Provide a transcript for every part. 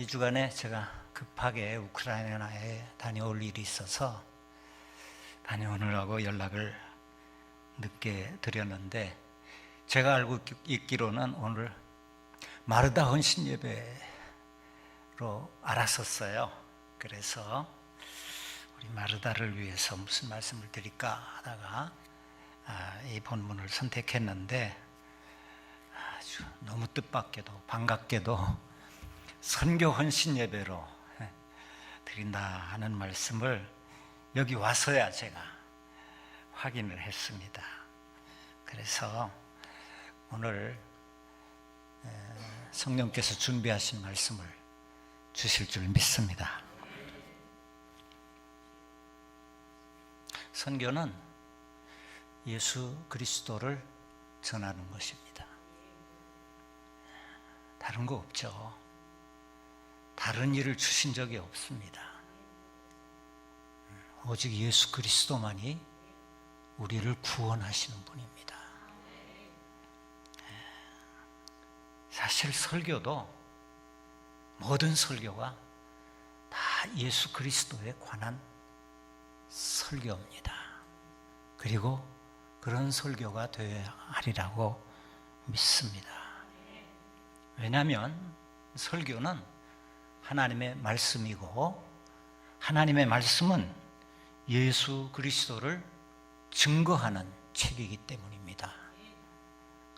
2주간에 제가 급하게 우크라이나에 다녀올 일이 있어서 다녀오느라고 연락을 늦게 드렸는데, 제가 알고 있기로는 오늘 마르다 헌신 예배로 알았었어요. 그래서 우리 마르다를 위해서 무슨 말씀을 드릴까 하다가 이 본문을 선택했는데, 아주 너무 뜻밖에도 반갑게도 선교 헌신 예배로 드린다 하는 말씀을 여기 와서야 제가 확인을 했습니다. 그래서 오늘 성령께서 준비하신 말씀을 주실 줄 믿습니다. 선교는 예수 그리스도를 전하는 것입니다. 다른 거 없죠. 다른 일을 주신 적이 없습니다. 오직 예수 그리스도만이 우리를 구원하시는 분입니다. 사실 설교도, 모든 설교가 다 예수 그리스도에 관한 설교입니다. 그리고 그런 설교가 되어야 하리라고 믿습니다. 왜냐하면 설교는 하나님의 말씀이고, 하나님의 말씀은 예수 그리스도를 증거하는 책이기 때문입니다.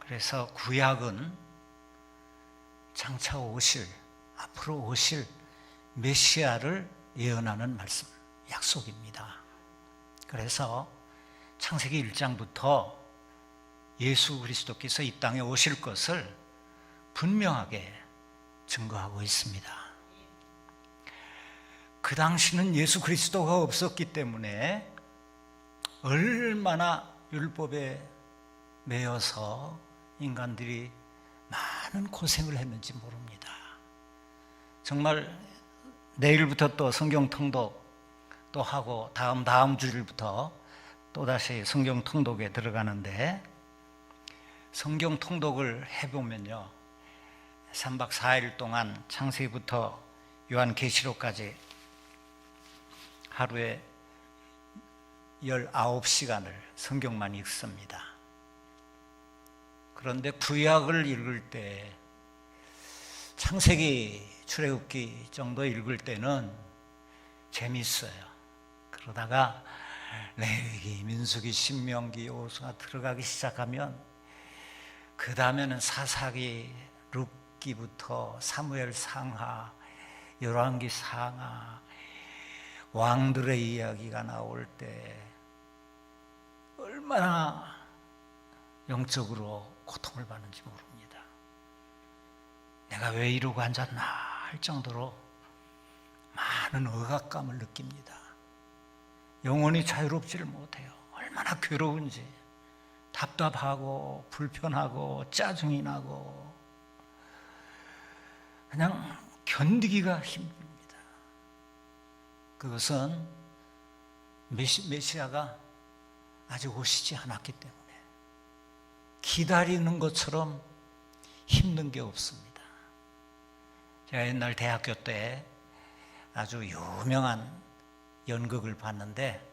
그래서 구약은 장차 오실, 앞으로 오실 메시아를 예언하는 말씀, 약속입니다. 그래서 창세기 1장부터 예수 그리스도께서 이 땅에 오실 것을 분명하게 증거하고 있습니다. 그 당시는 예수 그리스도가 없었기 때문에 얼마나 율법에 매여서 인간들이 많은 고생을 했는지 모릅니다. 정말 내일부터 또 성경 통독 또 하고 다음 주일부터 또다시 성경 통독에 들어가는데, 성경 통독을 해보면요, 3박 4일 동안 창세기부터 요한계시록까지 하루에 19시간을 성경만 읽습니다. 그런데 구약을 읽을 때, 창세기, 출애굽기 정도 읽을 때는 재미있어요. 그러다가 레위기, 민수기, 신명기, 여호수아 들어가기 시작하면 그 다음에는 사사기, 룻기부터 사무엘 상하, 열왕기 상하, 왕들의 이야기가 나올 때 얼마나 영적으로 고통을 받는지 모릅니다. 내가 왜 이러고 앉았나 할 정도로 많은 억압감을 느낍니다. 영혼이 자유롭지를 못해요. 얼마나 괴로운지, 답답하고 불편하고 짜증이 나고 그냥 견디기가 힘듭니다. 그것은 메시아가 아직 오시지 않았기 때문에 기다리는 것처럼 힘든 게 없습니다. 제가 옛날 대학교 때 아주 유명한 연극을 봤는데,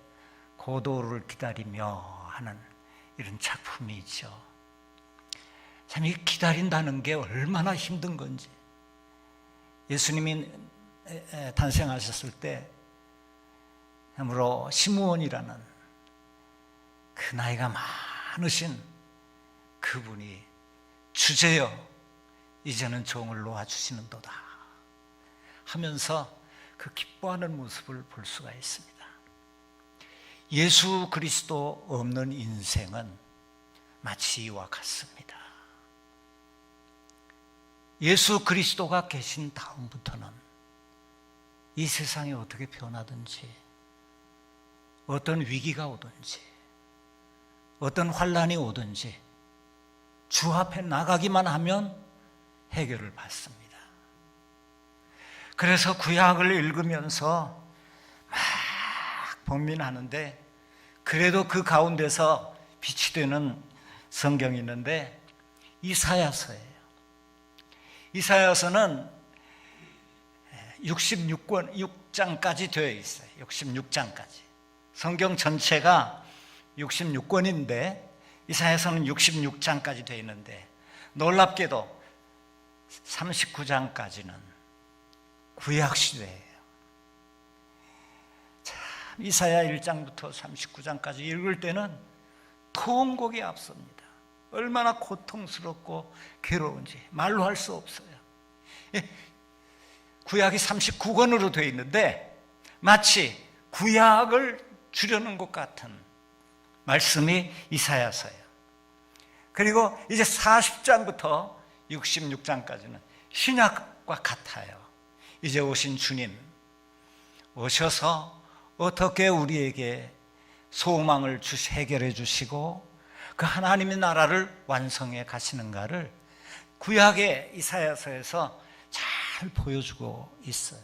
고도를 기다리며 하는 이런 작품이 있죠. 참, 이 기다린다는 게 얼마나 힘든 건지. 예수님이 탄생하셨을 때 참으로 시므온이라는 그 나이가 많으신 그분이 주제여 이제는 종을 놓아주시는도다 하면서 그 기뻐하는 모습을 볼 수가 있습니다. 예수 그리스도 없는 인생은 마치 이와 같습니다. 예수 그리스도가 계신 다음부터는 이 세상이 어떻게 변하든지, 어떤 위기가 오든지, 어떤 환난이 오든지 주 앞에 나가기만 하면 해결을 받습니다. 그래서 구약을 읽으면서 막 봉민하는데, 그래도 그 가운데서 빛이 되는 성경이 있는데 이사야서예요. 이사야서는 66장까지 되어 있어요. 66장까지. 성경 전체가 66권인데 이사야서는 66장까지 되어 있는데 놀랍게도 39장까지는 구약시대예요. 참, 이사야 1장부터 39장까지 읽을 때는 통곡이 앞섭니다. 얼마나 고통스럽고 괴로운지 말로 할 수 없어요. 구약이 39권으로 되어 있는데 마치 구약을 주려는 것 같은 말씀이 이사야서예요. 그리고 이제 40장부터 66장까지는 신약과 같아요. 이제 오신 주님 오셔서 어떻게 우리에게 소망을 해결해 주시고 그 하나님의 나라를 완성해 가시는가를 구약의 이사야서에서 잘 보여주고 있어요.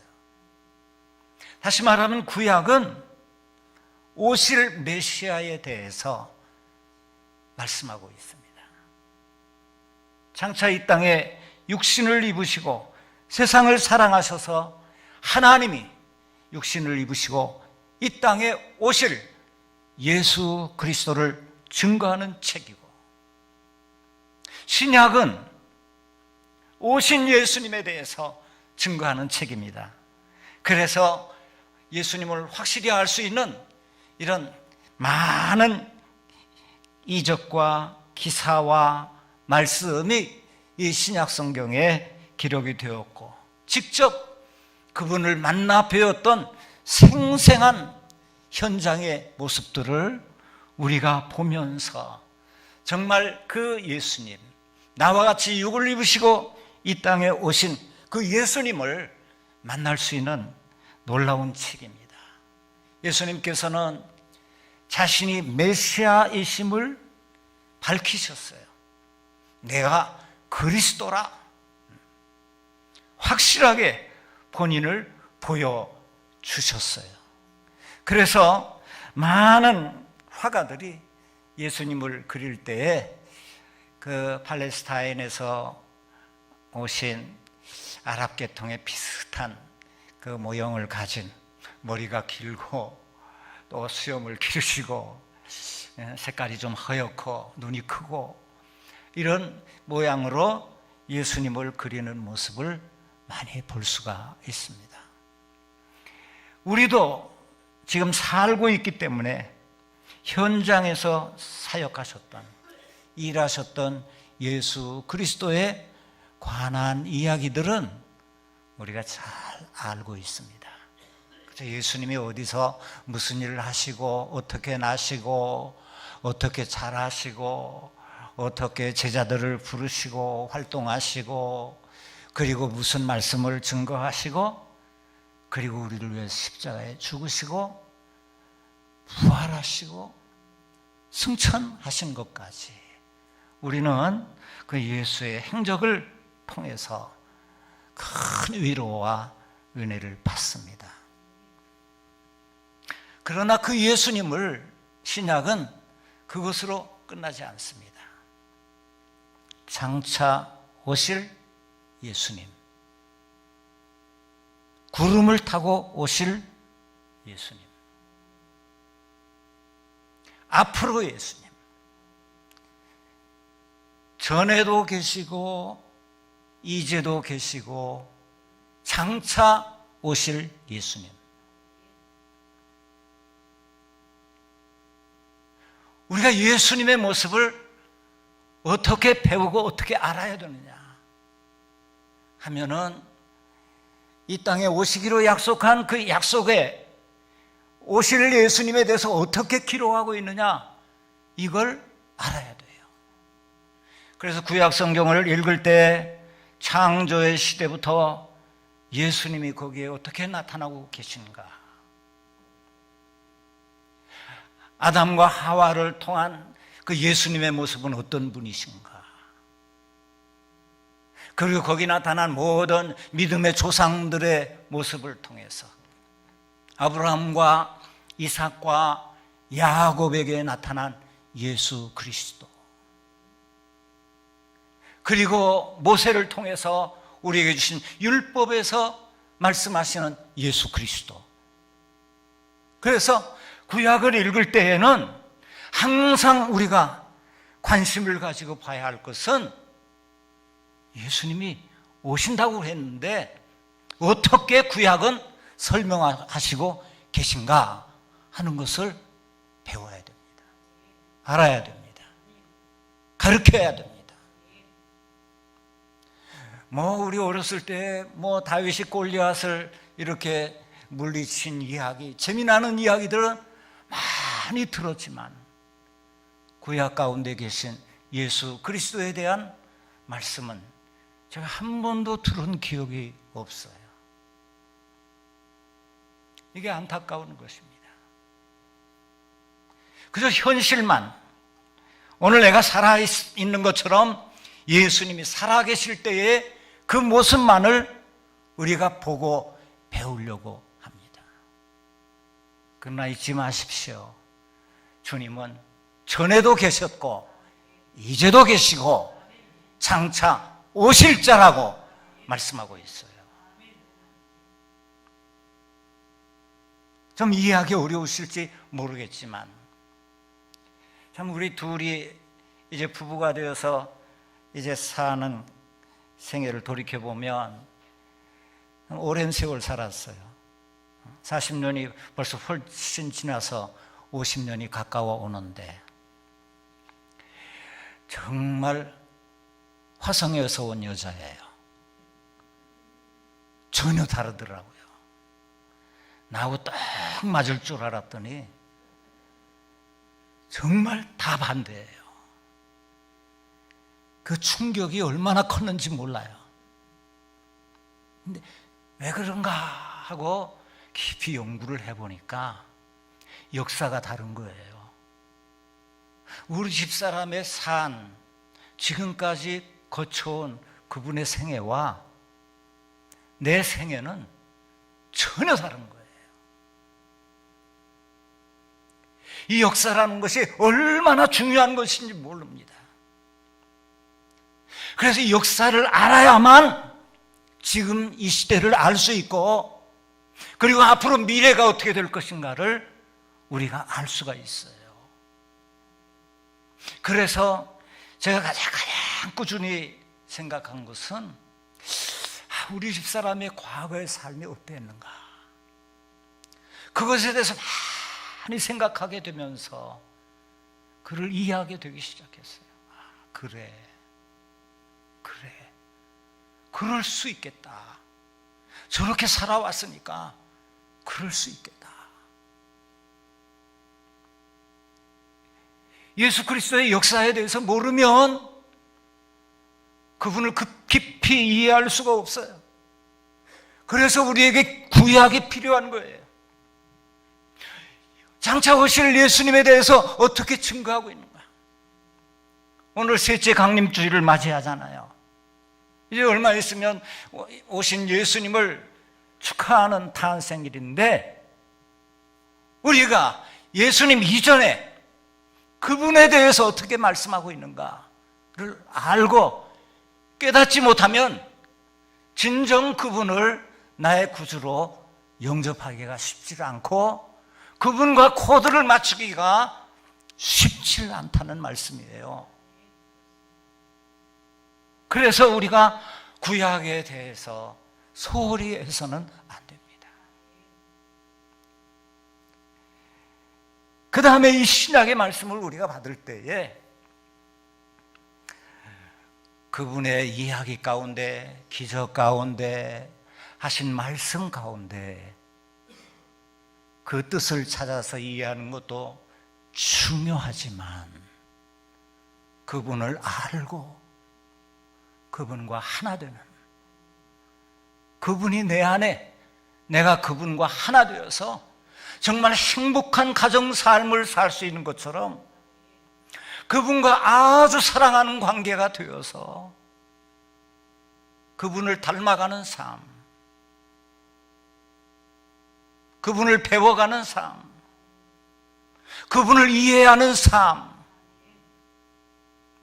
다시 말하면 구약은 오실 메시아에 대해서 말씀하고 있습니다. 장차 이 땅에 육신을 입으시고 세상을 사랑하셔서 하나님이 육신을 입으시고 이 땅에 오실 예수 그리스도를 증거하는 책이고, 신약은 오신 예수님에 대해서 증거하는 책입니다. 그래서 예수님을 확실히 알 수 있는 이런 많은 이적과 기사와 말씀이 이 신약 성경에 기록이 되었고, 직접 그분을 만나 배웠던 생생한 현장의 모습들을 우리가 보면서 정말 그 예수님, 나와 같이 육을 입으시고 이 땅에 오신 그 예수님을 만날 수 있는 놀라운 책입니다. 예수님께서는 자신이 메시아이심을 밝히셨어요. 내가 그리스도라 확실하게 본인을 보여주셨어요. 그래서 많은 화가들이 예수님을 그릴 때에 그 팔레스타인에서 오신 아랍 계통의 비슷한 그 모형을 가진, 머리가 길고 또 수염을 기르시고 색깔이 좀 허옇고 눈이 크고 이런 모양으로 예수님을 그리는 모습을 많이 볼 수가 있습니다. 우리도 지금 살고 있기 때문에 현장에서 사역하셨던, 일하셨던 예수 그리스도에 관한 이야기들은 우리가 잘 알고 있습니다. 예수님이 어디서 무슨 일을 하시고 어떻게 나시고 어떻게 잘하시고 어떻게 제자들을 부르시고 활동하시고 그리고 무슨 말씀을 증거하시고 그리고 우리를 위해 십자가에 죽으시고 부활하시고 승천하신 것까지 우리는 그 예수의 행적을 통해서 큰 위로와 은혜를 받습니다. 그러나 그 예수님을 신약은 그것으로 끝나지 않습니다. 장차 오실 예수님, 구름을 타고 오실 예수님, 앞으로 예수님, 전에도 계시고 이제도 계시고 장차 오실 예수님. 우리가 예수님의 모습을 어떻게 배우고 어떻게 알아야 되느냐 하면은 이 땅에 오시기로 약속한 그 약속에 오실 예수님에 대해서 어떻게 기록하고 있느냐, 이걸 알아야 돼요. 그래서 구약 성경을 읽을 때 창조의 시대부터 예수님이 거기에 어떻게 나타나고 계신가, 아담과 하와를 통한 그 예수님의 모습은 어떤 분이신가, 그리고 거기 나타난 모든 믿음의 조상들의 모습을 통해서 아브라함과 이삭과 야곱에게 나타난 예수 그리스도, 그리고 모세를 통해서 우리에게 주신 율법에서 말씀하시는 예수 그리스도. 그래서 구약을 읽을 때에는 항상 우리가 관심을 가지고 봐야 할 것은 예수님이 오신다고 했는데 어떻게 구약은 설명하시고 계신가 하는 것을 배워야 됩니다. 알아야 됩니다. 가르쳐야 됩니다. 우리 어렸을 때 다윗이 골리앗을 이렇게 물리친 이야기, 재미나는 이야기들은 많이 들었지만 구약 가운데 계신 예수 그리스도에 대한 말씀은 제가 한 번도 들은 기억이 없어요. 이게 안타까운 것입니다. 그저 현실만, 오늘 내가 살아있는 것처럼 예수님이 살아계실 때의 그 모습만을 우리가 보고 배우려고 합니다. 그러나 잊지 마십시오. 주님은 전에도 계셨고 이제도 계시고 장차 오실 자라고 말씀하고 있어요. 좀 이해하기 어려우실지 모르겠지만 참 우리 둘이 이제 부부가 되어서 이제 사는 생애를 돌이켜보면 오랜 세월 살았어요. 40년이 벌써 훨씬 지나서 50년이 가까워 오는데 정말 화성에서 온 여자예요. 전혀 다르더라고요. 나하고 딱 맞을 줄 알았더니 정말 다 반대예요. 그 충격이 얼마나 컸는지 몰라요. 근데 왜 그런가 하고 깊이 연구를 해보니까 역사가 다른 거예요. 우리 집사람의 지금까지 거쳐온 그분의 생애와 내 생애는 전혀 다른 거예요. 이 역사라는 것이 얼마나 중요한 것인지 모릅니다. 그래서 이 역사를 알아야만 지금 이 시대를 알 수 있고 그리고 앞으로 미래가 어떻게 될 것인가를 우리가 알 수가 있어요. 그래서 제가 가장 꾸준히 생각한 것은 우리 집사람의 과거의 삶이 어땠는가, 그것에 대해서 많이 생각하게 되면서 그를 이해하게 되기 시작했어요. 그래, 그럴 수 있겠다. 저렇게 살아왔으니까 그럴 수 있겠다. 예수 그리스도의 역사에 대해서 모르면 그분을 깊이 이해할 수가 없어요. 그래서 우리에게 구약이 필요한 거예요. 장차 오실 예수님에 대해서 어떻게 증거하고 있는가. 오늘 셋째 강림주일을 맞이하잖아요. 이제 얼마 있으면 오신 예수님을 축하하는 탄생일인데 우리가 예수님 이전에 그분에 대해서 어떻게 말씀하고 있는가를 알고 깨닫지 못하면 진정 그분을 나의 구주로 영접하기가 쉽지 않고 그분과 코드를 맞추기가 쉽지 않다는 말씀이에요. 그래서 우리가 구약에 대해서 소홀히 해서는 안 됩니다. 그 다음에 이 신약의 말씀을 우리가 받을 때에 그분의 이야기 가운데, 기적 가운데, 하신 말씀 가운데 그 뜻을 찾아서 이해하는 것도 중요하지만 그분을 알고 그분과 하나 되는, 그분이 내 안에, 내가 그분과 하나 되어서 정말 행복한 가정 삶을 살 수 있는 것처럼 그분과 아주 사랑하는 관계가 되어서 그분을 닮아가는 삶, 그분을 배워가는 삶, 그분을 이해하는 삶,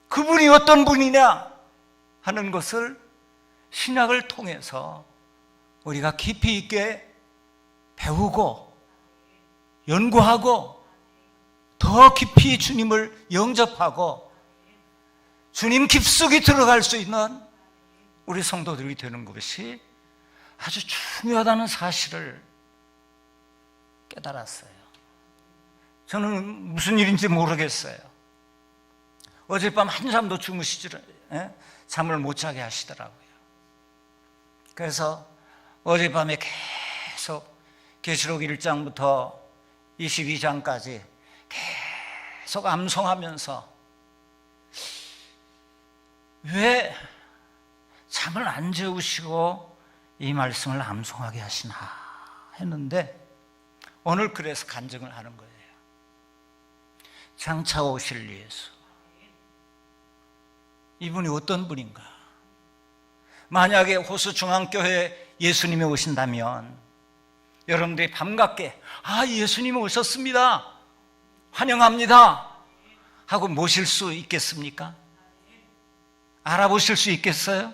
그분이 어떤 분이냐 하는 것을 신약을 통해서 우리가 깊이 있게 배우고 연구하고 더 깊이 주님을 영접하고 주님 깊숙이 들어갈 수 있는 우리 성도들이 되는 것이 아주 중요하다는 사실을 깨달았어요. 저는 무슨 일인지 모르겠어요. 어젯밤 한잠도 주무시질, 잠을 못 자게 하시더라고요. 그래서 어젯밤에 계속 계시록 1장부터 22장까지 계속 암송하면서 왜 잠을 안 재우시고 이 말씀을 암송하게 하시나 했는데 오늘 그래서 간증을 하는 거예요. 장차 오실 예수, 이분이 어떤 분인가? 만약에 호수중앙교회에 예수님이 오신다면 여러분들이 반갑게 예수님이 오셨습니다, 환영합니다 하고 모실 수 있겠습니까? 알아보실 수 있겠어요?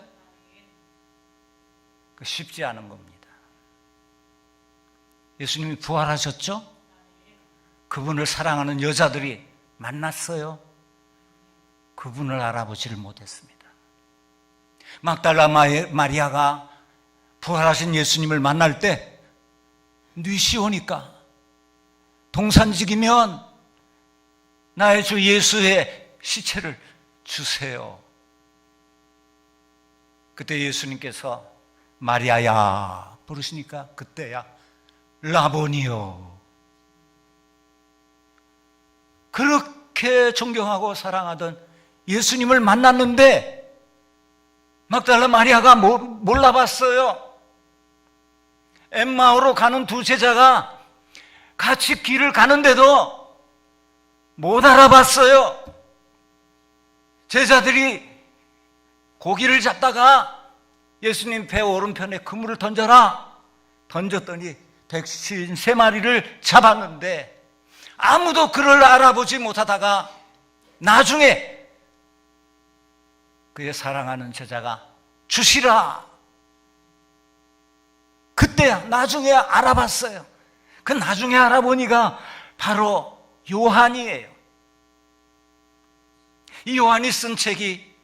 쉽지 않은 겁니다. 예수님이 부활하셨죠? 그분을 사랑하는 여자들이 만났어요. 그분을 알아보지를 못했습니다. 막달라 마리아가 부활하신 예수님을 만날 때 뉘시 오니까 동산직이면 나의 주 예수의 시체를 주세요. 그때 예수님께서 마리아야 부르시니까 그때야 라보니요. 그렇게 존경하고 사랑하던 예수님을 만났는데 막달라 마리아가 몰라봤어요. 엠마오로 가는 두 제자가 같이 길을 가는데도 못 알아봤어요. 제자들이 고기를 잡다가 예수님 배 오른편에 그물을 던져라 던졌더니 백신 3마리를 잡았는데 아무도 그를 알아보지 못하다가 나중에 그의 사랑하는 제자가 주시라, 그때야 나중에 알아봤어요. 그 나중에 알아보니까 바로 요한이에요. 이 요한이 쓴 책이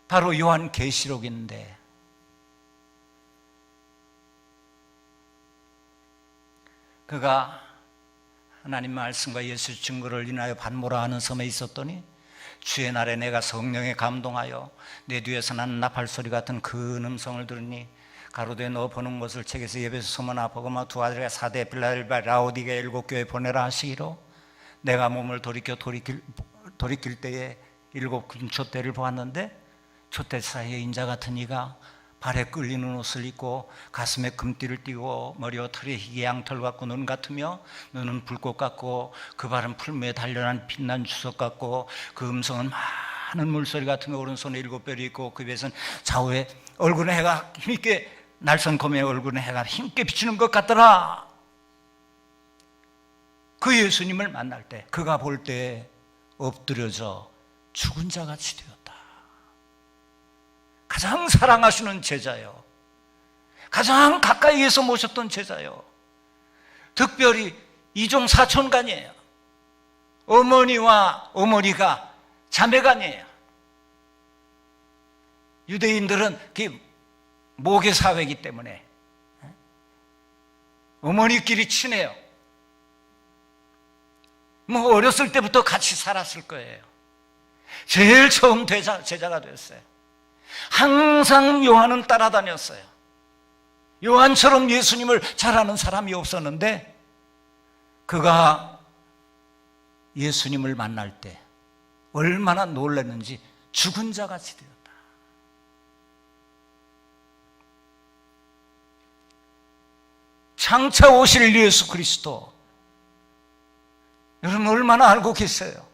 바로 요한계시록인데 그가 하나님 말씀과 예수 증거를 인하여 반모라 하는 섬에 있었더니 주의 날에 내가 성령에 감동하여 내 뒤에서 나는 나팔 소리 같은 큰 음성을 들으니 가로되 너 보는 것을 책에서 예배소 소문아 보고마 두아드라 사대 빌라델바 라오디게 7교회 보내라 하시기로 내가 몸을 돌이킬 때에 7 촛대를 보았는데 촛대 사이에 인자 같은 이가 발에 끌리는 옷을 입고 가슴에 금띠를 띠고 머리와 털에 희게 양털 같고 눈 같으며 눈은 불꽃 같고 그 발은 풀무에 단련한 빛난 주석 같고 그 음성은 많은 물소리 같으며 오른손에 7별이 있고 그 입에서는 좌우에 얼굴에 해가 힘있게 날선 검의 얼굴에 해가 힘있게 비추는 것 같더라. 그 예수님을 만날 때 그가 볼 때 엎드려져 죽은 자같이 되었다. 가장 사랑하시는 제자요, 가장 가까이에서 모셨던 제자요, 특별히 이종 사촌간이에요. 어머니와 어머니가 자매간이에요. 유대인들은 그 모계 사회이기 때문에 어머니끼리 친해요. 뭐 어렸을 때부터 같이 살았을 거예요. 제일 처음 제자가 됐어요. 항상 요한은 따라다녔어요. 요한처럼 예수님을 잘 아는 사람이 없었는데 그가 예수님을 만날 때 얼마나 놀랐는지 죽은 자같이 되었다. 장차 오실 예수 그리스도, 여러분 얼마나 알고 계세요?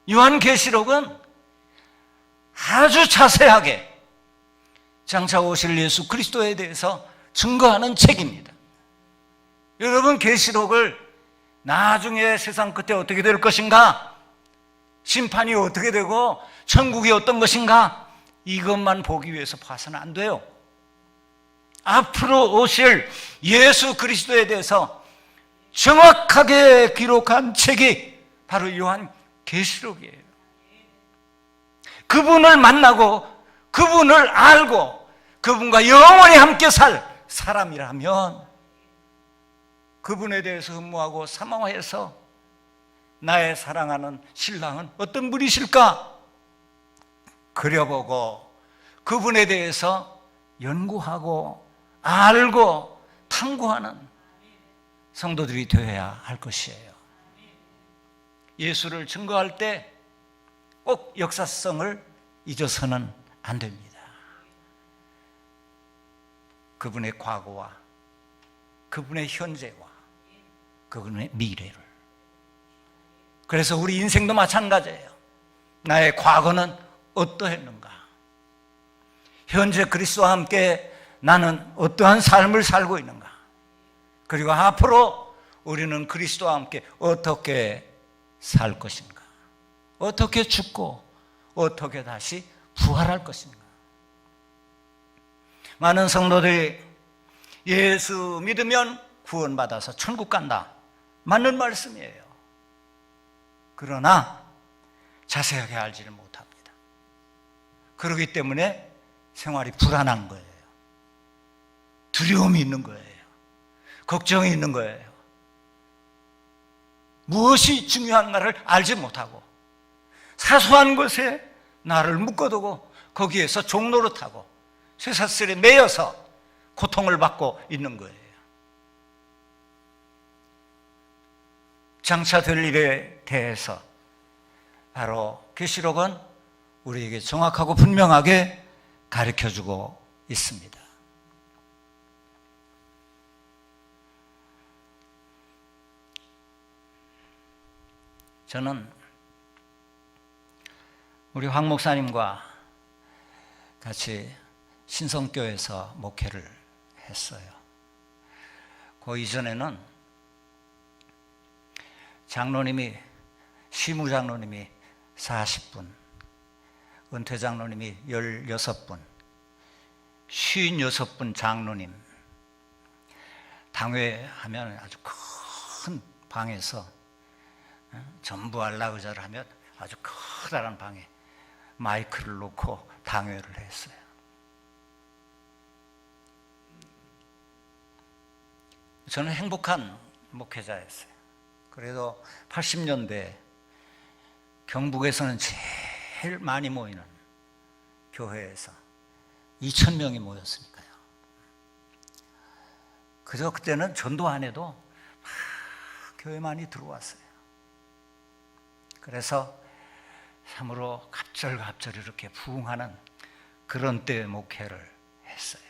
요한계시록은 아주 자세하게 장차 오실 예수 그리스도에 대해서 증거하는 책입니다. 여러분 계시록을 나중에 세상 끝에 어떻게 될 것인가, 심판이 어떻게 되고 천국이 어떤 것인가, 이것만 보기 위해서 봐서는 안 돼요. 앞으로 오실 예수 그리스도에 대해서 정확하게 기록한 책이 바로 요한계시록이에요. 그분을 만나고 그분을 알고 그분과 영원히 함께 살 사람이라면 그분에 대해서 흠모하고 사모해서 나의 사랑하는 신랑은 어떤 분이실까 그려보고 그분에 대해서 연구하고 알고 탐구하는 성도들이 되어야 할 것이에요. 예수를 증거할 때 꼭 역사성을 잊어서는 안 됩니다. 그분의 과거와 그분의 현재와 그분의 미래를. 그래서 우리 인생도 마찬가지예요. 나의 과거는 어떠했는가? 현재 그리스도와 함께 나는 어떠한 삶을 살고 있는가? 그리고 앞으로 우리는 그리스도와 함께 어떻게 살 것인가? 어떻게 죽고 어떻게 다시 부활할 것인가? 많은 성도들이 예수 믿으면 구원받아서 천국 간다. 맞는 말씀이에요. 그러나 자세하게 알지를 못합니다. 그렇기 때문에 생활이 불안한 거예요. 두려움이 있는 거예요. 걱정이 있는 거예요. 무엇이 중요한가를 알지 못하고 사소한 것에 나를 묶어두고 거기에서 종노릇하고 쇠사슬에 매여서 고통을 받고 있는 거예요. 장차 될 일에 대해서 바로 계시록은 우리에게 정확하고 분명하게 가르쳐주고 있습니다. 저는 우리 황 목사님과 같이 신성교회에서 목회를 했어요. 그 이전에는 장로님이, 시무장로님이 40분, 은퇴장로님이 16분, 56분 장로님, 당회하면 아주 큰 방에서 전부 알라그자를 하면 아주 커다란 방에 마이크를 놓고 당회를 했어요. 저는 행복한 목회자였어요. 그래도 80년대 경북에서는 제일 많이 모이는 교회에서 2,000명이 모였으니까요. 그저 그때는 전도 안 해도 막 교회 많이 들어왔어요. 그래서 참으로 갑절갑절 이렇게 부흥하는 그런 때의 목회를 했어요.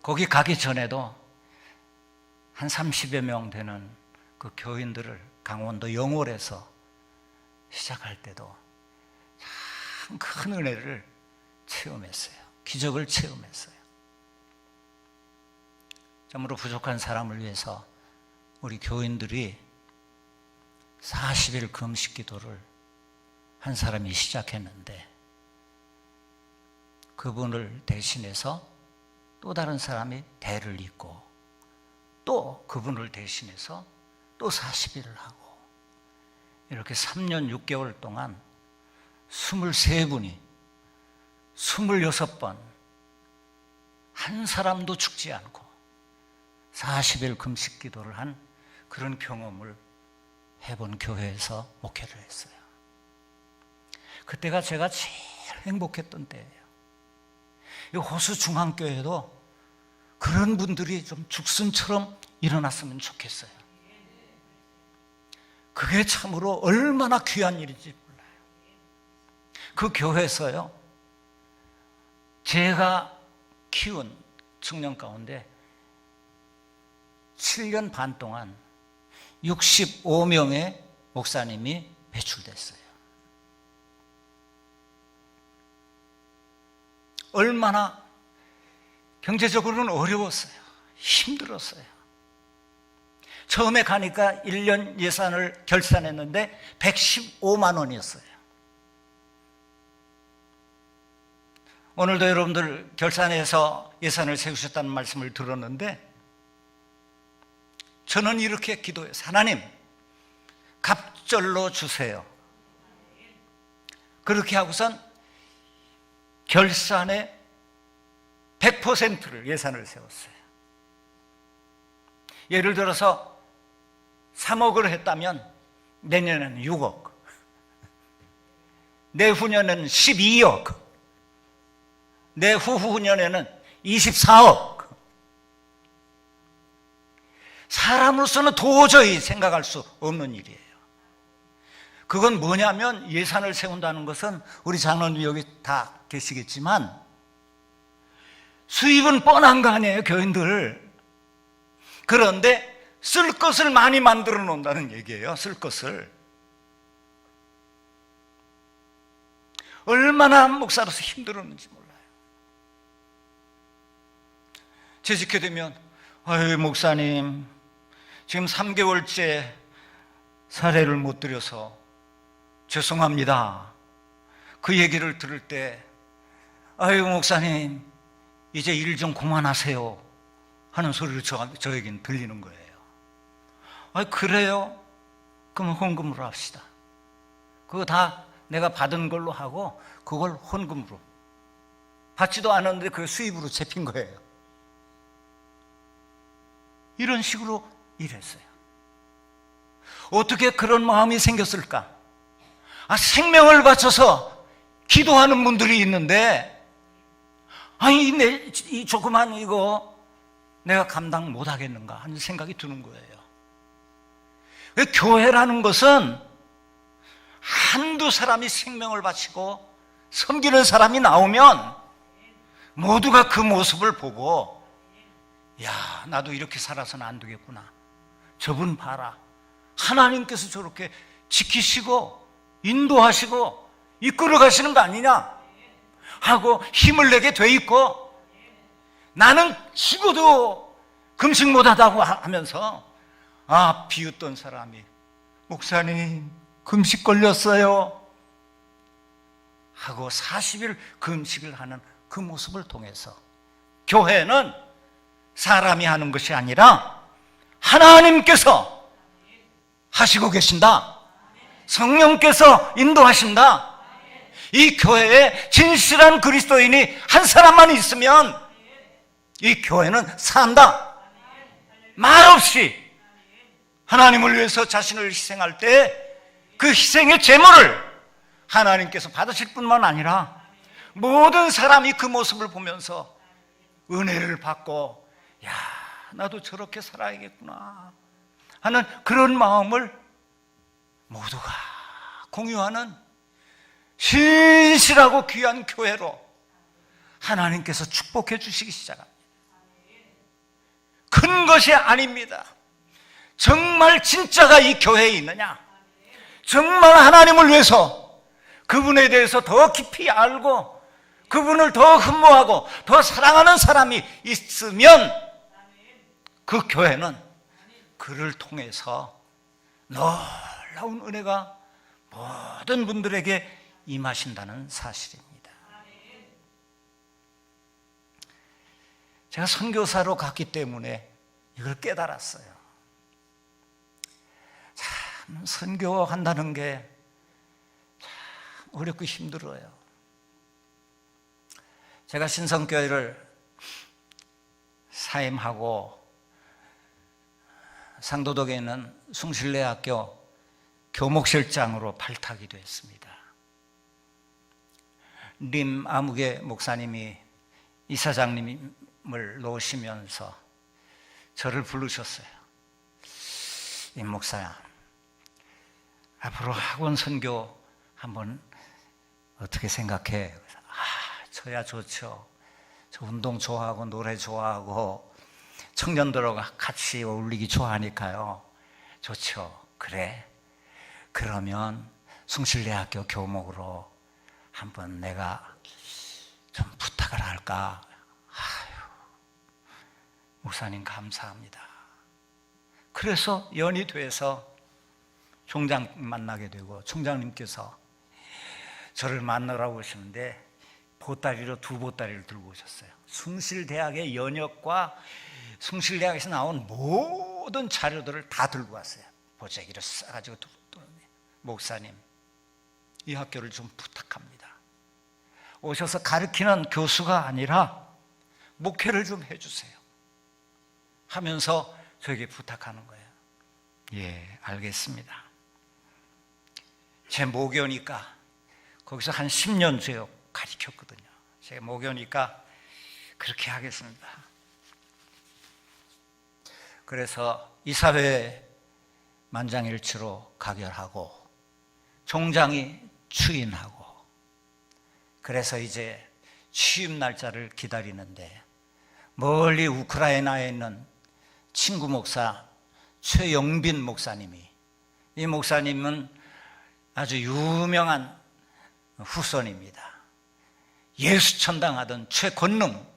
거기 가기 전에도 한 30여 명 되는 그 교인들을 강원도 영월에서 시작할 때도 참 큰 은혜를 체험했어요. 기적을 체험했어요. 참으로 부족한 사람을 위해서 우리 교인들이 40일 금식 기도를 한 사람이 시작했는데 그분을 대신해서 또 다른 사람이 대를 잇고 또 그분을 대신해서 또 40일을 하고 이렇게 3년 6개월 동안 23분이 26번 한 사람도 죽지 않고 40일 금식 기도를 한 그런 경험을 해본 교회에서 목회를 했어요. 그때가 제가 제일 행복했던 때예요. 이 호수중앙교회도 그런 분들이 좀 죽순처럼 일어났으면 좋겠어요. 그게 참으로 얼마나 귀한 일인지 몰라요. 그 교회에서요, 제가 키운 청년 가운데 7년 반 동안 65명의 목사님이 배출됐어요. 얼마나 경제적으로는 어려웠어요. 힘들었어요. 처음에 가니까 1년 예산을 결산했는데 115만 원이었어요. 오늘도 여러분들 결산해서 예산을 세우셨다는 말씀을 들었는데 저는 이렇게 기도해요. 하나님, 갑절로 주세요. 그렇게 하고선 결산의 100%를 예산을 세웠어요. 예를 들어서 3억을 했다면 내년에는 6억, 내후년에는 12억, 내후후년에는 24억. 사람으로서는 도저히 생각할 수 없는 일이에요. 그건 뭐냐면 예산을 세운다는 것은 우리 장로님 여기 다 계시겠지만 수입은 뻔한 거 아니에요, 교인들. 그런데 쓸 것을 많이 만들어 놓는다는 얘기예요. 쓸 것을. 얼마나 목사로서 힘들었는지 몰라요. 재직해 되면 아유 목사님 지금 3개월째 사례를 못 드려서 죄송합니다. 그 얘기를 들을 때 아유 목사님 이제 일 좀 그만하세요 하는 소리를 저에겐 들리는 거예요. 아 그래요? 그럼 헌금으로 합시다. 그거 다 내가 받은 걸로 하고 그걸 헌금으로. 받지도 않았는데 그 수입으로 잡힌 거예요. 이런 식으로 일했어요. 어떻게 그런 마음이 생겼을까? 생명을 바쳐서 기도하는 분들이 있는데 아니 이 조그만 이거 내가 감당 못하겠는가 하는 생각이 드는 거예요. 교회라는 것은 한두 사람이 생명을 바치고 섬기는 사람이 나오면 모두가 그 모습을 보고 야 나도 이렇게 살아서는 안 되겠구나. 저분 봐라. 하나님께서 저렇게 지키시고 인도하시고 이끌어 가시는 거 아니냐 하고 힘을 내게 돼 있고 나는 죽어도 금식 못하다고 하면서 비웃던 사람이 목사님 금식 걸렸어요 하고 40일 금식을 하는 그 모습을 통해서 교회는 사람이 하는 것이 아니라 하나님께서 하시고 계신다. 성령께서 인도하신다. 이 교회에 진실한 그리스도인이 한 사람만 있으면 이 교회는 산다. 말없이 하나님을 위해서 자신을 희생할 때 그 희생의 제물을 하나님께서 받으실 뿐만 아니라 모든 사람이 그 모습을 보면서 은혜를 받고 야 나도 저렇게 살아야겠구나 하는 그런 마음을 모두가 공유하는 신실하고 귀한 교회로 하나님께서 축복해 주시기 시작합니다. 큰 것이 아닙니다. 정말 진짜가 이 교회에 있느냐? 정말 하나님을 위해서 그분에 대해서 더 깊이 알고 그분을 더 흠모하고 더 사랑하는 사람이 있으면 그 교회는 그를 통해서 놀라운 은혜가 모든 분들에게 임하신다는 사실입니다. 제가 선교사로 갔기 때문에 이걸 깨달았어요. 참 선교한다는 게 참 어렵고 힘들어요. 제가 신성교회를 사임하고 상도덕에 있는 숭실대학교 교목실장으로 발탁이 됐습니다. 림 아무개 목사님이 이사장님을 놓으시면서 저를 부르셨어요. 임 목사야, 앞으로 학원 선교 한번 어떻게 생각해? 저야 좋죠. 저 운동 좋아하고 노래 좋아하고 청년들과 같이 어울리기 좋아하니까요. 좋죠. 그래. 그러면 숭실대학교 교목으로 한번 내가 좀 부탁을 할까? 목사님 감사합니다. 그래서 연이 돼서 총장 만나게 되고 총장님께서 저를 만나라고 하시는데 보따리로 2보따리를 들고 오셨어요. 숭실대학의 연역과 숭실대학에서 나온 모든 자료들을 다 들고 왔어요. 보자기를 싸가지고 목사님, 이 학교를 좀 부탁합니다. 오셔서 가르치는 교수가 아니라 목회를 좀 해주세요 하면서 저에게 부탁하는 거예요. 예, 알겠습니다. 제 모교니까 거기서 한 10년 제가 가르쳤거든요. 제 모교니까 그렇게 하겠습니다. 그래서 이사회 만장일치로 가결하고 총장이 추인하고, 그래서 이제 취임 날짜를 기다리는데 멀리 우크라이나에 있는 친구 목사 최영빈 목사님이, 이 목사님은 아주 유명한 후손입니다. 예수천당하던 최권능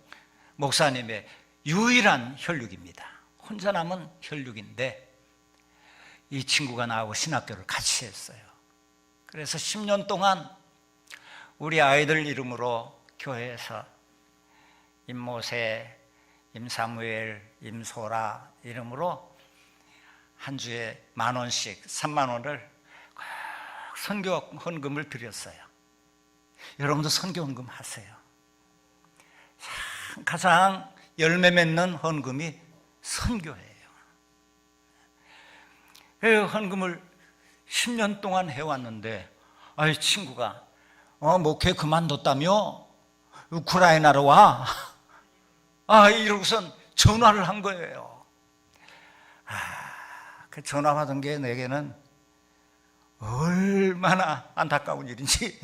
목사님의 유일한 혈육입니다. 혼자 남은 혈육인데 이 친구가 나하고 신학교를 같이 했어요. 그래서 10년 동안 우리 아이들 이름으로 교회에서 임모세, 임사무엘, 임소라 이름으로 한 주에 10,000원씩 30,000원을 선교 헌금을 드렸어요. 여러분도 선교 헌금 하세요. 가장 열매 맺는 헌금이 선교예요. 헌금을 10년 동안 해왔는데, 아이 친구가 목회 그만뒀다며? 우크라이나로 와? 이러고선 전화를 한 거예요. 그 전화 받은 게 내게는 얼마나 안타까운 일인지.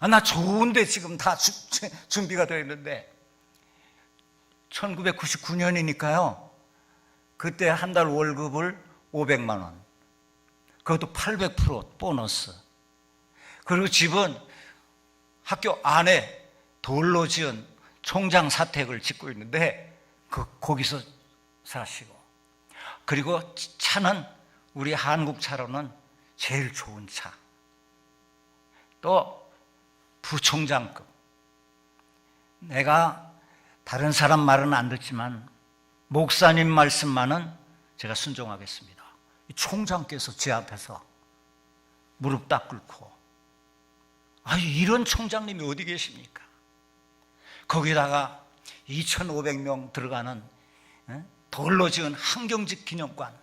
나 좋은데 지금 다 준비가 되어 있는데 1999년이니까요 그때 한 달 월급을 500만 원, 그것도 800% 보너스, 그리고 집은 학교 안에 돌로 지은 총장 사택을 짓고 있는데 거기서 사시고, 그리고 차는 우리 한국 차로는 제일 좋은 차, 또 부총장급. 내가 다른 사람 말은 안 듣지만 목사님 말씀만은 제가 순종하겠습니다. 총장께서 제 앞에서 무릎 딱 꿇고, 이런 총장님이 어디 계십니까? 거기다가 2,500명 들어가는 돌로 지은 한경직 기념관,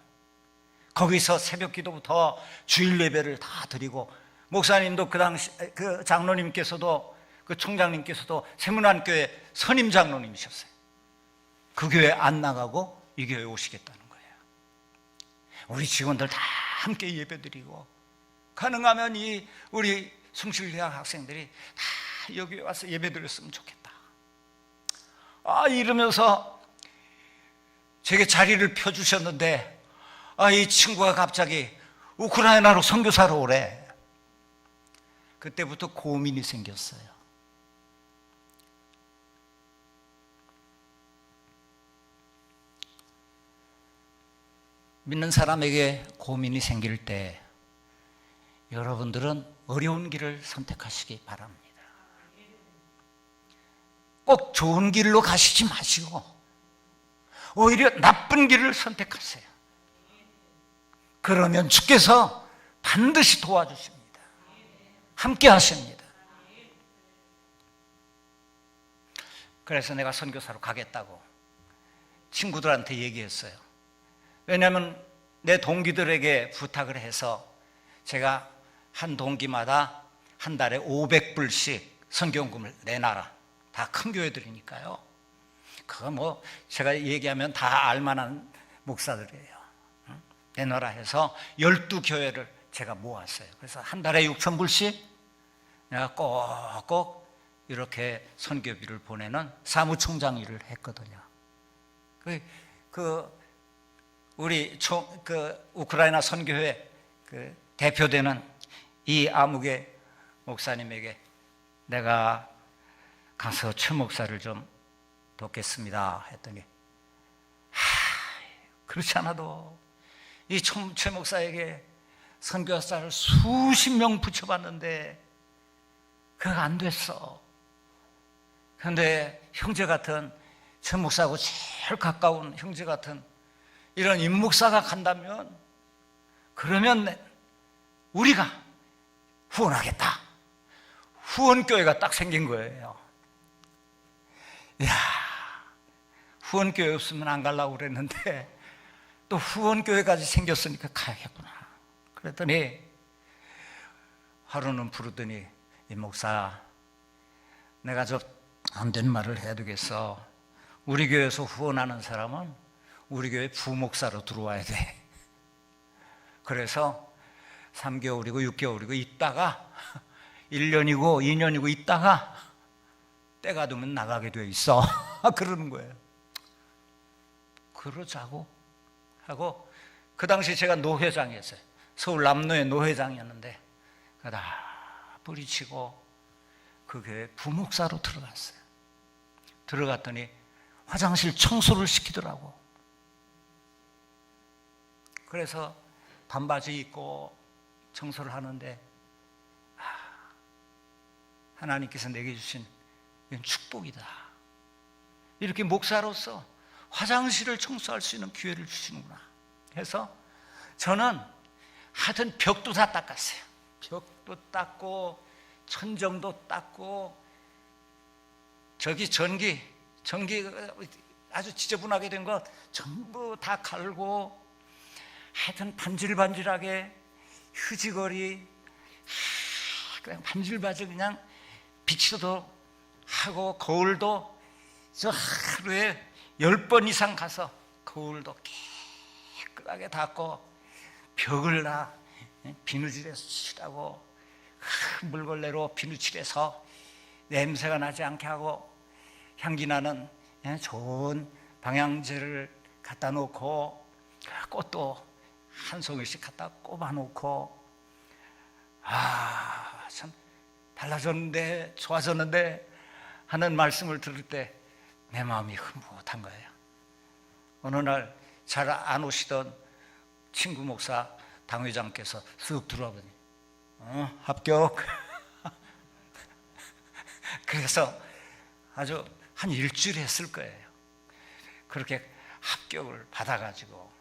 거기서 새벽 기도부터 주일 예배를 다 드리고, 목사님도 그 당시 그 장로님께서도, 그 총장님께서도 세문안교회 선임 장로님이셨어요. 그 교회 안 나가고 이 교회에 오시겠다는 거예요. 우리 직원들 다 함께 예배 드리고, 가능하면 우리 숭실대학 학생들이 다 여기 와서 예배 드렸으면 좋겠다. 이러면서 제게 자리를 펴주셨는데, 이 친구가 갑자기 우크라이나로 선교사로 오래. 그때부터 고민이 생겼어요. 믿는 사람에게 고민이 생길 때 여러분들은 어려운 길을 선택하시기 바랍니다. 꼭 좋은 길로 가시지 마시고 오히려 나쁜 길을 선택하세요. 그러면 주께서 반드시 도와주십니다. 함께 하십니다. 그래서 내가 선교사로 가겠다고 친구들한테 얘기했어요. 왜냐하면 내 동기들에게 부탁을 해서 제가 한 동기마다 한 달에 500불씩 선교금을 내놔라. 다 큰 교회들이니까요. 그거 제가 얘기하면 다 알만한 목사들이에요. 내놔라 해서 12교회를 제가 모았어요. 그래서 한 달에 6,000불씩 내가 꼭꼭 이렇게 선교비를 보내는 사무총장 일을 했거든요. 우리 우크라이나 선교회 대표되는 이 아무개 목사님에게 내가 가서 최 목사를 좀 돕겠습니다 했더니, 그렇지 않아도 이 최 목사에게 선교사를 수십 명 붙여봤는데 그거 안 됐어. 그런데 형제 같은, 전 목사하고 제일 가까운 형제 같은 이런 임 목사가 간다면, 그러면 우리가 후원하겠다. 후원교회가 딱 생긴 거예요. 이야, 후원교회 없으면 안 가려고 그랬는데 또 후원교회까지 생겼으니까 가야겠구나. 그랬더니 하루는 부르더니, 이 목사, 내가 저 안 된 말을 해야 되겠어. 우리 교회에서 후원하는 사람은 우리 교회 부목사로 들어와야 돼. 그래서 3개월이고 6개월이고 있다가 1년이고 2년이고 있다가 때가 되면 나가게 돼 있어. 그러는 거예요. 그러자고 하고, 그 당시 제가 노회장이었어요. 서울 남로의 노회장이었는데 다 뿌리치고 그 교회 부목사로 들어갔어요. 들어갔더니 화장실 청소를 시키더라고. 그래서 반바지 입고 청소를 하는데, 하나님께서 내게 주신 이건 축복이다. 이렇게 목사로서 화장실을 청소할 수 있는 기회를 주시는구나 해서 저는 하여튼 벽도 다 닦았어요. 벽도 닦고 천정도 닦고, 저기 전기 아주 지저분하게 된 것 전부 다 갈고, 하여튼 반질반질하게 휴지거리 그냥 반질반질 그냥 비치도 하고, 거울도 저 하루에 10번 이상 가서 거울도 깨끗하게 닦고, 벽을 다 비누칠해서 칠하고, 물걸레로 비누칠해서 냄새가 나지 않게 하고, 향기 나는 좋은 방향제를 갖다 놓고, 꽃도 한 송이씩 갖다 꼽아 놓고, 참 달라졌는데, 좋아졌는데 하는 말씀을 들을 때 내 마음이 흐뭇한 거예요. 어느 날 잘 안 오시던 친구 목사 당회장께서 쓱 들어와보니 합격. 그래서 아주 한 일주일 했을 거예요. 그렇게 합격을 받아가지고,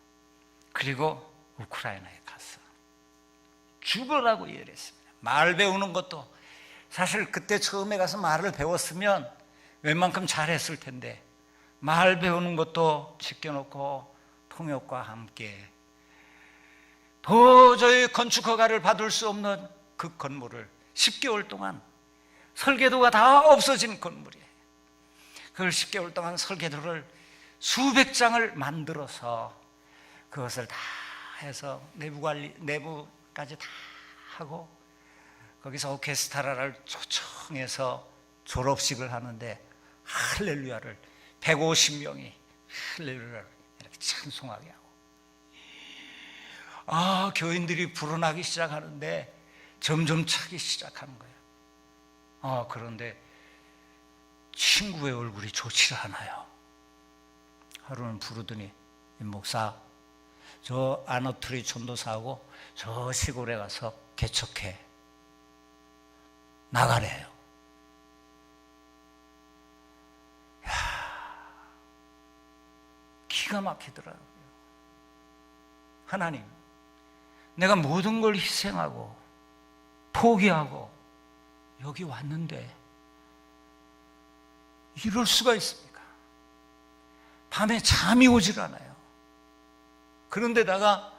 그리고 우크라이나에 갔어. 죽으라고 예언했습니다. 말 배우는 것도, 사실 그때 처음에 가서 말을 배웠으면 웬만큼 잘했을 텐데, 말 배우는 것도 지켜놓고 통역과 함께 도저히 건축 허가를 받을 수 없는 그 건물을 10개월 동안, 설계도가 다 없어진 건물이에요. 그걸 10개월 동안 설계도를 수백 장을 만들어서 그것을 다 해서 내부 관리, 내부까지 다 하고, 거기서 오케스트라를 초청해서 졸업식을 하는데 할렐루야를 150명이 할렐루야를 이렇게 찬송하게 하고, 교인들이 불어나기 시작하는데 점점 차기 시작하는 거예요. 그런데 친구의 얼굴이 좋지를 않아요. 하루는 부르더니, 임 목사, 저 아너트리 전도사하고 저 시골에 가서 개척해 나가래요. 기가 막히더라고요. 하나님, 내가 모든 걸 희생하고 포기하고 여기 왔는데 이럴 수가 있습니까? 밤에 잠이 오질 않아요. 그런데다가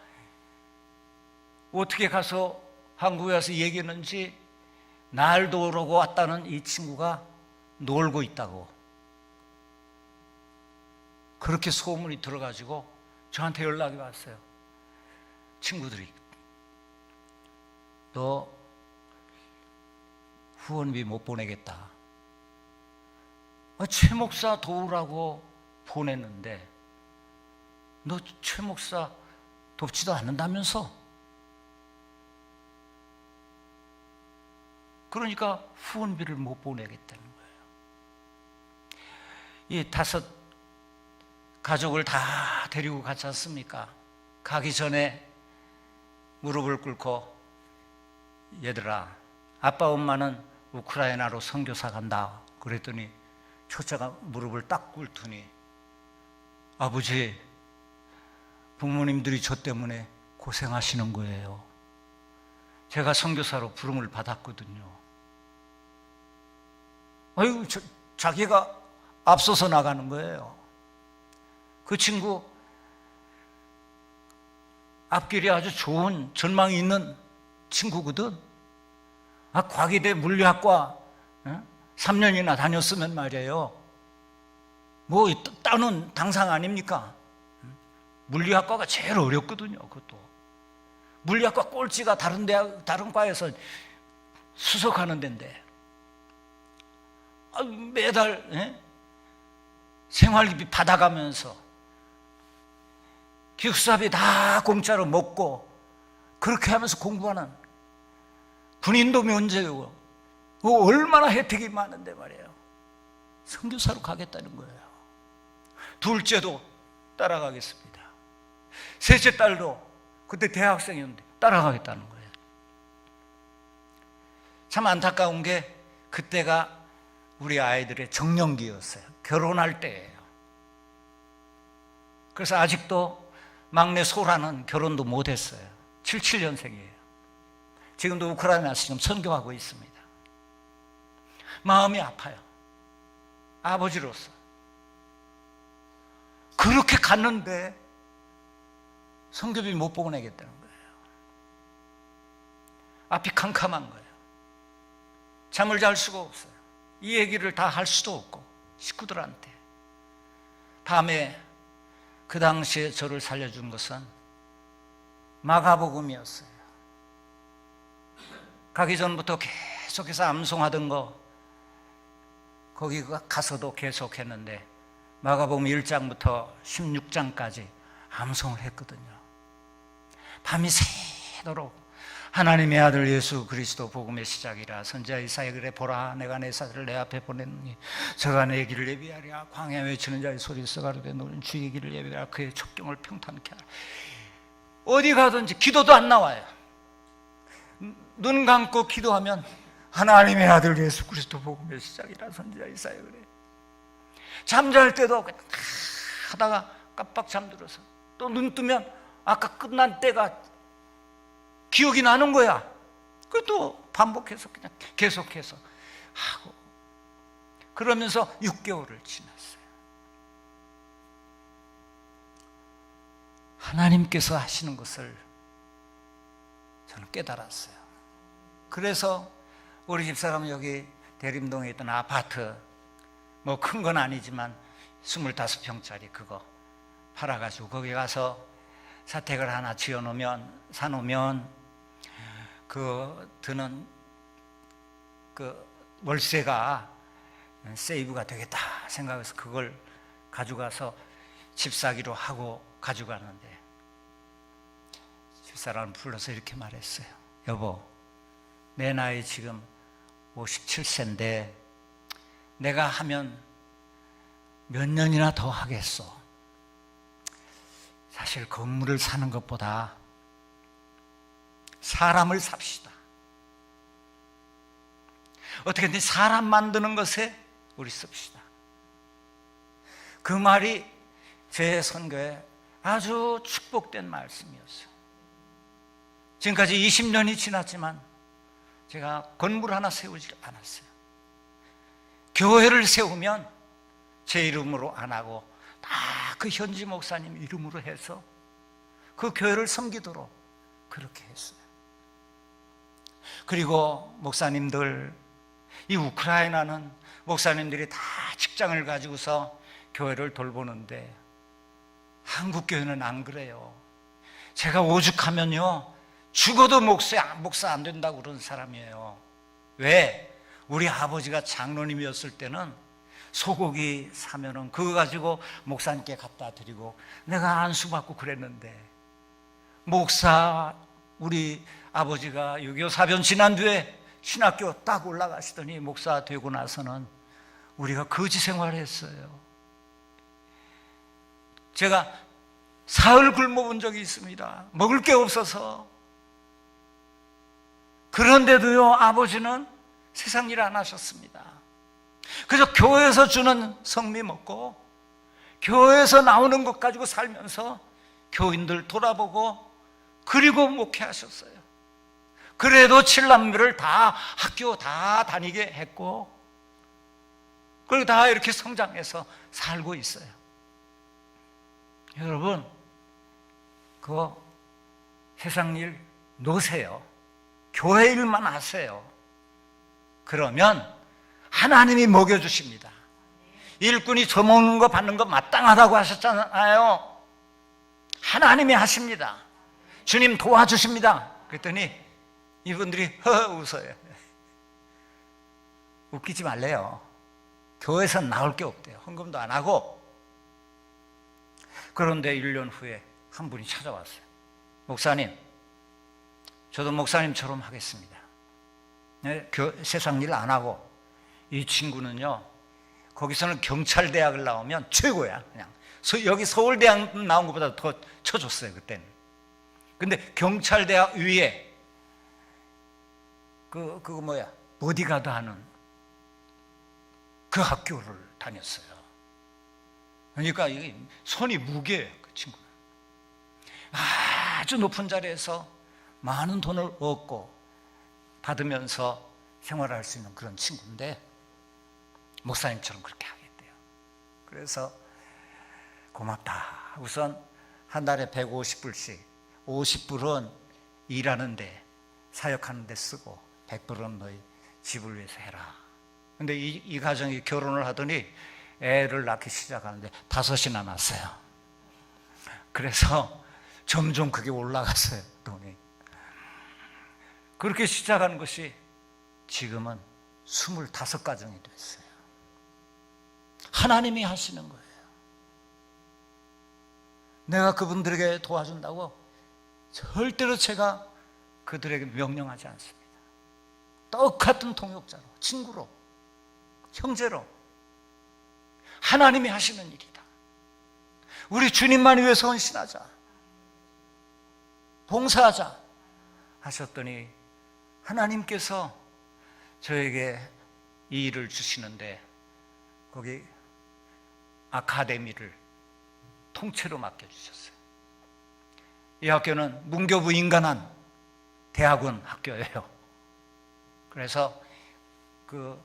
어떻게 가서 한국에 와서 얘기했는지, 날도 오르고 왔다는 이 친구가 놀고 있다고 그렇게 소문이 들어가지고 저한테 연락이 왔어요. 친구들이, 너 후원비 못 보내겠다. 최 목사 도우라고 보냈는데 너 최 목사 돕지도 않는다면서? 그러니까 후원비를 못 보내겠다는 거예요. 이 5 가족을 다 데리고 갔지 않습니까? 가기 전에 무릎을 꿇고, 얘들아, 아빠 엄마는 우크라이나로 선교사 간다. 그랬더니 초짜가 무릎을 딱 꿇더니 아버지, 부모님들이 저 때문에 고생하시는 거예요. 제가 선교사로 부름을 받았거든요. 아유, 자기가 앞서서 나가는 거예요. 그 친구 앞길이 아주 좋은 전망이 있는 친구거든. 과기대 물리학과 3년이나 다녔으면 말이에요. 뭐 따는 당상 아닙니까? 물리학과가 제일 어렵거든요. 그것도 물리학과 꼴찌가 다른 과에서 수석하는 데인데 매달 생활비 받아가면서 기숙사비 다 공짜로 먹고 그렇게 하면서 공부하는 군인도 면제고 얼마나 혜택이 많은데 말이에요. 선교사로 가겠다는 거예요. 둘째도 따라가겠습니다. 셋째 딸도 그때 대학생이었는데 따라가겠다는 거예요. 참 안타까운 게 그때가 우리 아이들의 정년기였어요. 결혼할 때예요. 그래서 아직도 막내 소라는 결혼도 못했어요. 77년생이에요. 지금도 우크라이나에서 지금 선교하고 있습니다. 마음이 아파요. 아버지로서 그렇게 갔는데 선교비 못 보내겠다는 거예요. 앞이 캄캄한 거예요. 잠을 잘 수가 없어요. 이 얘기를 다 할 수도 없고 식구들한테. 밤에 그 당시에 저를 살려준 것은 마가복음이었어요. 가기 전부터 계속해서 암송하던 거 거기 가서도 계속했는데 마가복음 1장부터 16장까지 암송을 했거든요. 밤이 새도록 하나님의 아들 예수 그리스도 복음의 시작이라 선지자 이사야 그래 보라 내가 내 사자를 내 앞에 보냈느니 저가 내 길을 예비하리라 광야 외치는 자의 소리 썩가루되 노는 주의 길을 예비하라 그의 촉경을 평탄케 하라. 어디 가든지 기도도 안 나와요. 눈 감고 기도하면 하나님의 아들 예수 그리스도 복음의 시작이라 선지자 이사야 그래. 잠잘 때도 그냥 하다가 깜빡 잠들어서 또 눈 뜨면 아까 끝난 때가 기억이 나는 거야. 그것도 반복해서 그냥 계속해서 하고 그러면서 6개월을 지났어요. 하나님께서 하시는 것을 저는 깨달았어요. 그래서 우리 집사람은 여기 대림동에 있던 아파트 뭐 큰 건 아니지만 25평짜리 그거 팔아가지고 거기 가서 사택을 하나 지어놓으면 사놓으면 그 드는 그 월세가 세이브가 되겠다 생각해서 그걸 가져가서 집 사기로 하고 가져가는데 집사람을 불러서 이렇게 말했어요. 여보, 내 나이 지금 57세인데 내가 하면 몇 년이나 더 하겠어. 사실 건물을 사는 것보다 사람을 삽시다. 어떻게든 사람 만드는 것에 우리 씁시다. 그 말이 제 선교에 아주 축복된 말씀이었어요. 지금까지 20년이 지났지만 제가 건물 하나 세우지 않았어요. 교회를 세우면 제 이름으로 안 하고 다 그 현지 목사님 이름으로 해서 그 교회를 섬기도록 그렇게 했어요. 그리고 목사님들, 이 우크라이나는 목사님들이 다 직장을 가지고서 교회를 돌보는데 한국 교회는 안 그래요. 제가 오죽하면요 죽어도 목사 안 된다고 그런 사람이에요. 왜? 우리 아버지가 장로님이었을 때는 소고기 사면은 그거 가지고 목사님께 갖다 드리고 내가 안수받고 그랬는데 목사 우리 아버지가 6.25 사변 지난 뒤에 신학교 딱 올라가시더니 목사 되고 나서는 우리가 거지 생활을 했어요. 제가 사흘 굶어본 적이 있습니다. 먹을 게 없어서. 그런데도요 아버지는 세상 일 안 하셨습니다. 그래서 교회에서 주는 성미 먹고 교회에서 나오는 것 가지고 살면서 교인들 돌아보고 그리고 목회하셨어요. 그래도 7남매를 다 학교 다 다니게 했고 그리고 다 이렇게 성장해서 살고 있어요. 여러분, 그 세상 일 놓으세요. 교회 일만 하세요. 그러면 하나님이 먹여주십니다. 일꾼이 저먹는 거 받는 거 마땅하다고 하셨잖아요. 하나님이 하십니다. 주님 도와주십니다. 그랬더니 이분들이 웃어요. 웃기지 말래요. 교회에서 나올 게 없대요. 헌금도 안 하고. 그런데 1년 후에 한 분이 찾아왔어요. 목사님, 저도 목사님처럼 하겠습니다. 세상 일 안 하고. 이 친구는요, 거기서는 경찰대학을 나오면 최고야. 그냥 여기 서울대학 나온 것보다 더 쳐줬어요, 그때는. 근데 경찰대학 위에 그거 뭐야, 보디가드 하는 그 학교를 다녔어요. 그러니까 이게 손이 무게예요, 그 친구는. 아주 높은 자리에서 많은 돈을 얻고 받으면서 생활할 수 있는 그런 친구인데 목사님처럼 그렇게 하겠대요. 그래서 고맙다. 우선 한 달에 150불씩 50불은 일하는데 사역하는 데 쓰고 100불은 너희 집을 위해서 해라. 근데 이 가정이 결혼을 하더니 애를 낳기 시작하는데 5이나 낳았어요. 그래서 점점 그게 올라갔어요, 돈이. 그렇게 시작하는 것이 지금은 25가정이 됐어요. 하나님이 하시는 거예요. 내가 그분들에게 도와준다고 절대로 제가 그들에게 명령하지 않습니다. 똑같은 동역자로, 친구로, 형제로 하나님이 하시는 일이다. 우리 주님만 위해서 헌신하자, 봉사하자 하셨더니 하나님께서 저에게 이 일을 주시는데 거기 아카데미를 통째로 맡겨주셨어요. 이 학교는 문교부 인간한 대학원 학교예요. 그래서 그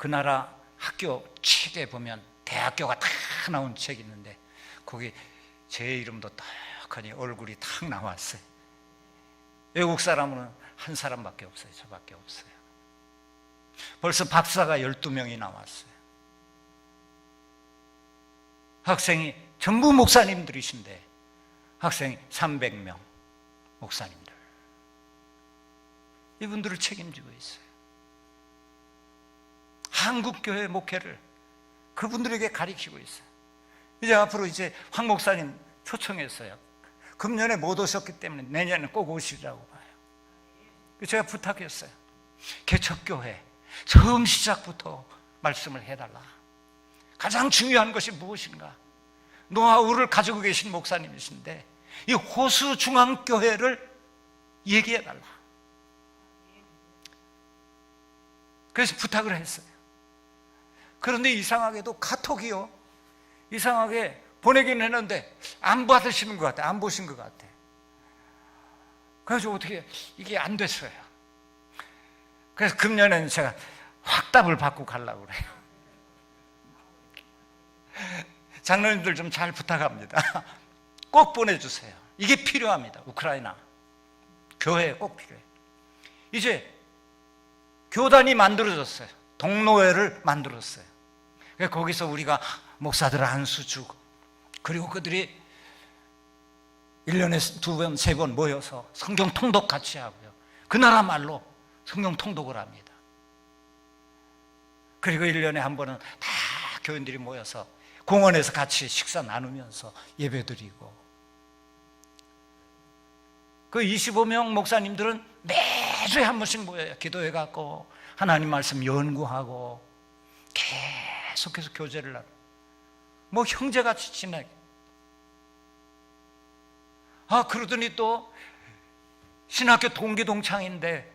나라 학교 책에 보면 대학교가 다 나온 책이 있는데 거기 제 이름도 떡하니 얼굴이 탁 나왔어요. 외국 사람은 한 사람밖에 없어요. 저밖에 없어요. 벌써 박사가 12명이 나왔어요. 학생이 전부 목사님들이신데 학생이 300명 목사님들. 이분들을 책임지고 있어요. 한국교회 목회를 그분들에게 가리키고 있어요. 이제 앞으로 황 목사님 초청했어요. 금년에 못 오셨기 때문에 내년에 꼭 오시라고 봐요. 제가 부탁했어요. 개척교회 처음 시작부터 말씀을 해달라. 가장 중요한 것이 무엇인가? 노하우를 가지고 계신 목사님이신데 이 호수중앙교회를 얘기해달라. 그래서 부탁을 했어요. 그런데 이상하게도 카톡이요, 이상하게 보내긴 했는데 안 받으시는 것 같아요. 안 보신 것 같아요. 그래서 어떻게 이게 안 됐어요. 그래서 금년에는 제가 확답을 받고 가려고 그래요. 장로님들 좀 잘 부탁합니다. 꼭 보내주세요. 이게 필요합니다. 우크라이나 교회에 꼭 필요해요. 이제 교단이 만들어졌어요. 동로회를 만들었어요. 거기서 우리가 목사들 안수 주고 그리고 그들이 1년에 2번, 3번 모여서 성경 통독 같이 하고요. 그 나라 말로 성경 통독을 합니다. 그리고 1년에 한 번은 다 교인들이 모여서 공원에서 같이 식사 나누면서 예배드리고, 그 25명 목사님들은 매주에 한 번씩 모여요. 기도해 갖고 하나님 말씀 연구하고 계속해서 교제를 하고 뭐 형제같이 지내게. 그러더니 또 신학교 동기 동창인데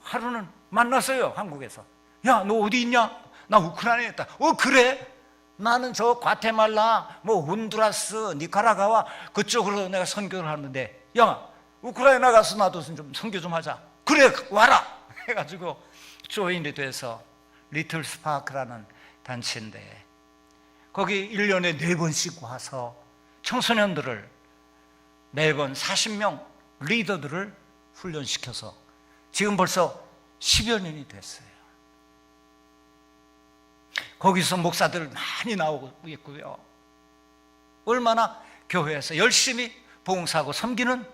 하루는 만났어요. 한국에서. 야, 너 어디 있냐? 나 우크라이나에 있다. 그래? 나는 저 과테말라, 혼두라스, 니카라과와 그쪽으로 내가 선교를 하는데, 야, 우크라이나 가서 나도 좀 선교 좀 하자. 그래, 와라! 해가지고 조인이 돼서 리틀 스파크라는 단체인데, 거기 1년에 4번씩 와서 청소년들을 매번 40명 리더들을 훈련시켜서 지금 벌써 10여 년이 됐어요. 거기서 목사들 많이 나오고 있고요. 얼마나 교회에서 열심히 봉사하고 섬기는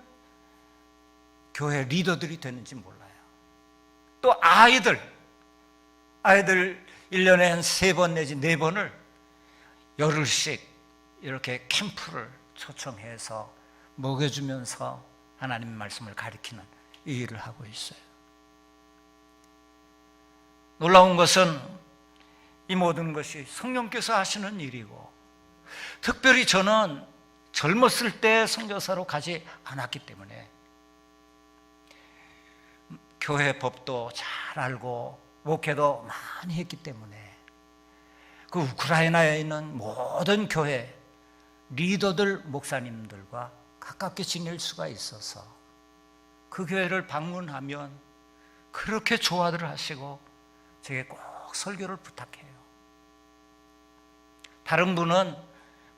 교회 리더들이 되는지 몰라요. 또 아이들 1년에 한 3번 내지 4번을 열흘씩 이렇게 캠프를 초청해서 먹여주면서 하나님의 말씀을 가르치는 이 일을 하고 있어요. 놀라운 것은 이 모든 것이 성령께서 하시는 일이고, 특별히 저는 젊었을 때 선교사로 가지 않았기 때문에 교회 법도 잘 알고 목회도 많이 했기 때문에 그 우크라이나에 있는 모든 교회 리더들, 목사님들과 가깝게 지낼 수가 있어서 그 교회를 방문하면 그렇게 조화를 하시고 제게 꼭 설교를 부탁해요. 다른 분은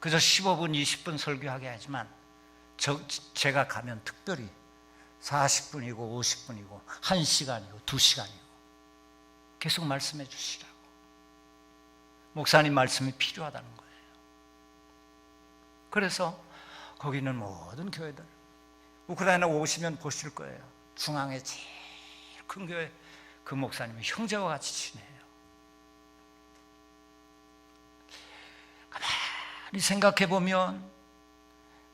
그저 15분, 20분 설교하게 하지만 제가 가면 특별히 40분이고 50분이고 1시간이고 2시간이고 계속 말씀해 주시라고. 목사님 말씀이 필요하다는 거예요. 그래서 거기 있는 모든 교회들, 우크라이나 오시면 보실 거예요. 중앙에 제일 큰 교회 그 목사님은 형제와 같이 지내요. 가만히 생각해 보면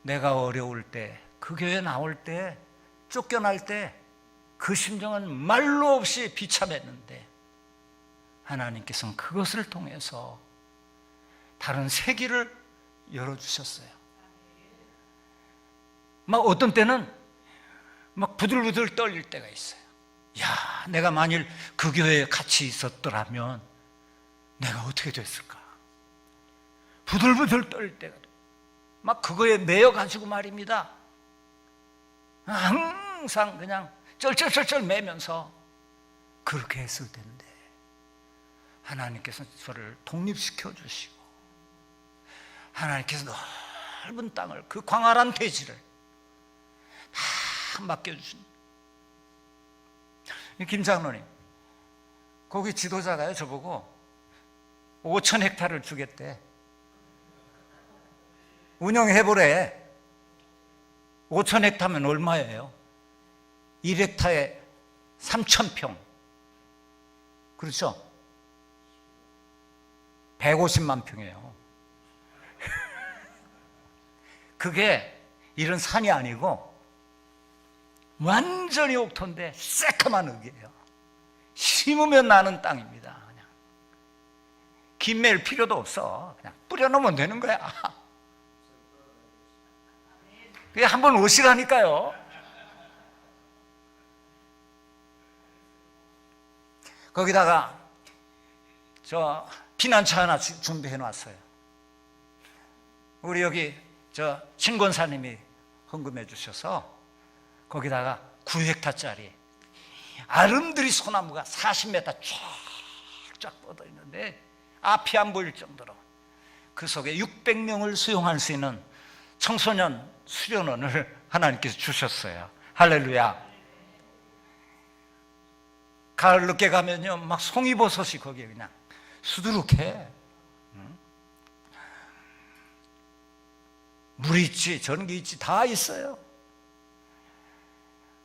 내가 어려울 때, 그 교회 나올 때, 쫓겨날 때 그 심정은 말로 없이 비참했는데 하나님께서는 그것을 통해서 다른 세기를 열어주셨어요. 막 어떤 때는 막 부들부들 떨릴 때가 있어요. 야, 내가 만일 그 교회에 같이 있었더라면 내가 어떻게 됐을까? 부들부들 떨릴 때가 막 그거에 매여가지고 말입니다. 항상 그냥 쩔쩔쩔쩔 매면서 그렇게 했을 텐데 하나님께서 저를 독립시켜 주시고 하나님께서 넓은 땅을, 그 광활한 대지를 다 맡겨주신 김 장로님, 거기 지도자가요 저보고 5,000헥타를 주겠대. 운영해보래. 5,000헥타면 얼마예요? 1헥타에 3,000평. 그렇죠? 150만 평이에요. 그게 이런 산이 아니고 완전히 옥토인데 새까만 흙이에요. 심으면 나는 땅입니다. 그냥 김맬 필요도 없어. 그냥 뿌려놓으면 되는 거야. 그게 한번 오시라니까요. 거기다가 저 피난처 하나 준비해 놨어요. 우리 여기 저 신권사님이 헌금해 주셔서 거기다가 9헥타짜리 아름드리 소나무가 40m 쫙쫙 뻗어 있는데 앞이 안 보일 정도로 그 속에 600명을 수용할 수 있는 청소년 수련원을 하나님께서 주셨어요. 할렐루야. 가을 늦게 가면요 막 송이버섯이 거기에 그냥 수두룩해. 물 있지, 전기 있지, 다 있어요.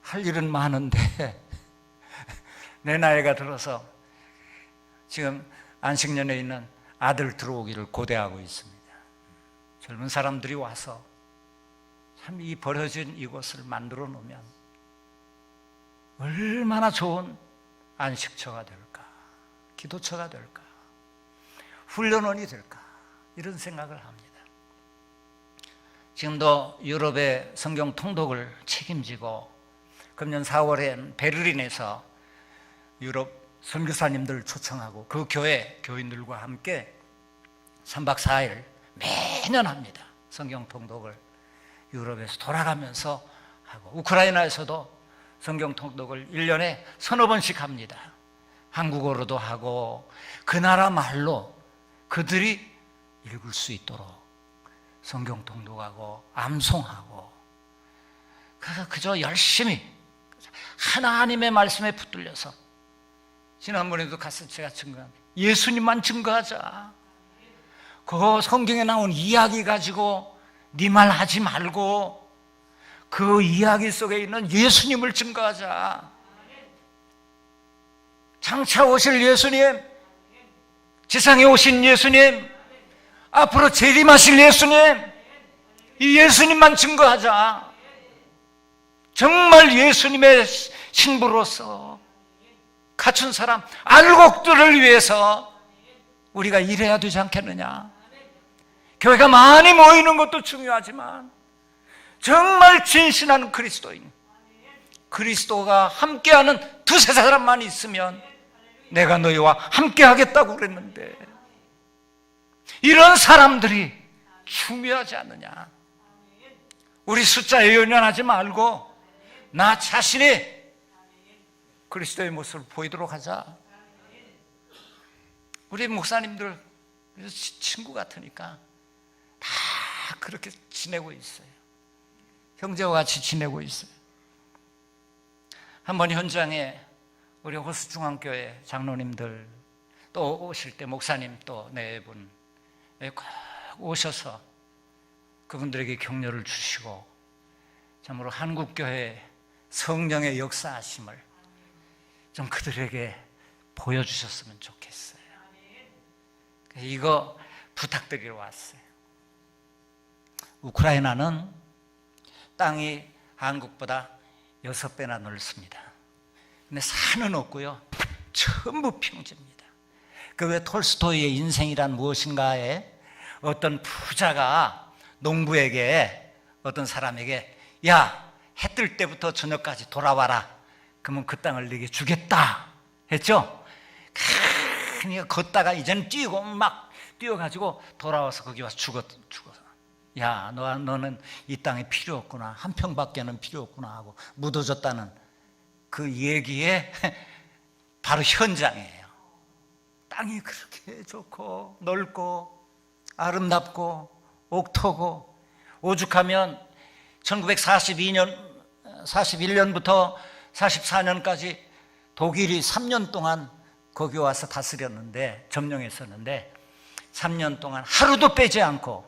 할 일은 많은데 내 나이가 들어서 지금 안식년에 있는 아들 들어오기를 고대하고 있습니다. 젊은 사람들이 와서 참 이 버려진 이곳을 만들어 놓으면 얼마나 좋은 안식처가 될까, 기도처가 될까, 훈련원이 될까, 이런 생각을 합니다. 지금도 유럽의 성경 통독을 책임지고 금년 4월엔 베를린에서 유럽 선교사님들 초청하고 그 교회 교인들과 함께 3박 4일 매년 합니다. 성경 통독을 유럽에서 돌아가면서 하고, 우크라이나에서도 성경 통독을 1년에 서너 번씩 합니다. 한국어로도 하고 그 나라 말로 그들이 읽을 수 있도록 성경 통독하고 암송하고, 그저 열심히 하나님의 말씀에 붙들려서, 지난번에도 가서 제가 증거합니다. 예수님만 증거하자. 그 성경에 나온 이야기 가지고 네 말 하지 말고 그 이야기 속에 있는 예수님을 증거하자. 장차 오실 예수님, 지상에 오신 예수님, 앞으로 재림하실 예수님, 이 예수님만 증거하자. 정말 예수님의 신부로서 갖춘 사람, 알곡들을 위해서 우리가 일해야 되지 않겠느냐. 교회가 많이 모이는 것도 중요하지만 정말 진실한 그리스도인, 그리스도가 함께하는 두세 사람만 있으면 내가 너희와 함께하겠다고 그랬는데, 이런 사람들이 중요하지 않느냐. 우리 숫자에 연연하지 말고 나 자신이 그리스도의 모습을 보이도록 하자. 우리 목사님들 친구 같으니까 다 그렇게 지내고 있어요. 형제와 같이 지내고 있어요. 한번 현장에 우리 호수중앙교회 장로님들 또 오실 때 목사님 또 네 분 꼭 오셔서 그분들에게 격려를 주시고, 참으로 한국교회 성령의 역사하심을 좀 그들에게 보여주셨으면 좋겠어요. 이거 부탁드리러 왔어요. 우크라이나는 땅이 한국보다 6배나 넓습니다. 근데 산은 없고요, 전부 평지입니다. 그 왜 톨스토이의 인생이란 무엇인가에 어떤 부자가 농부에게, 어떤 사람에게, 야, 해 뜰 때부터 저녁까지 돌아와라, 그러면 그 땅을 네게 주겠다 했죠. 그러니까 걷다가 이제는 뛰고 막 뛰어가지고 돌아와서 거기 와서 죽어. 야, 너는 이 땅에 필요 없구나, 한 평밖에는 필요 없구나 하고 묻어졌다는 그 얘기에 바로 현장이에요. 땅이 그렇게 좋고 넓고 아름답고 옥토고, 오죽하면 1941년부터 44년까지 독일이 3년 동안 거기 와서 다스렸는데, 점령했었는데 3년 동안 하루도 빼지 않고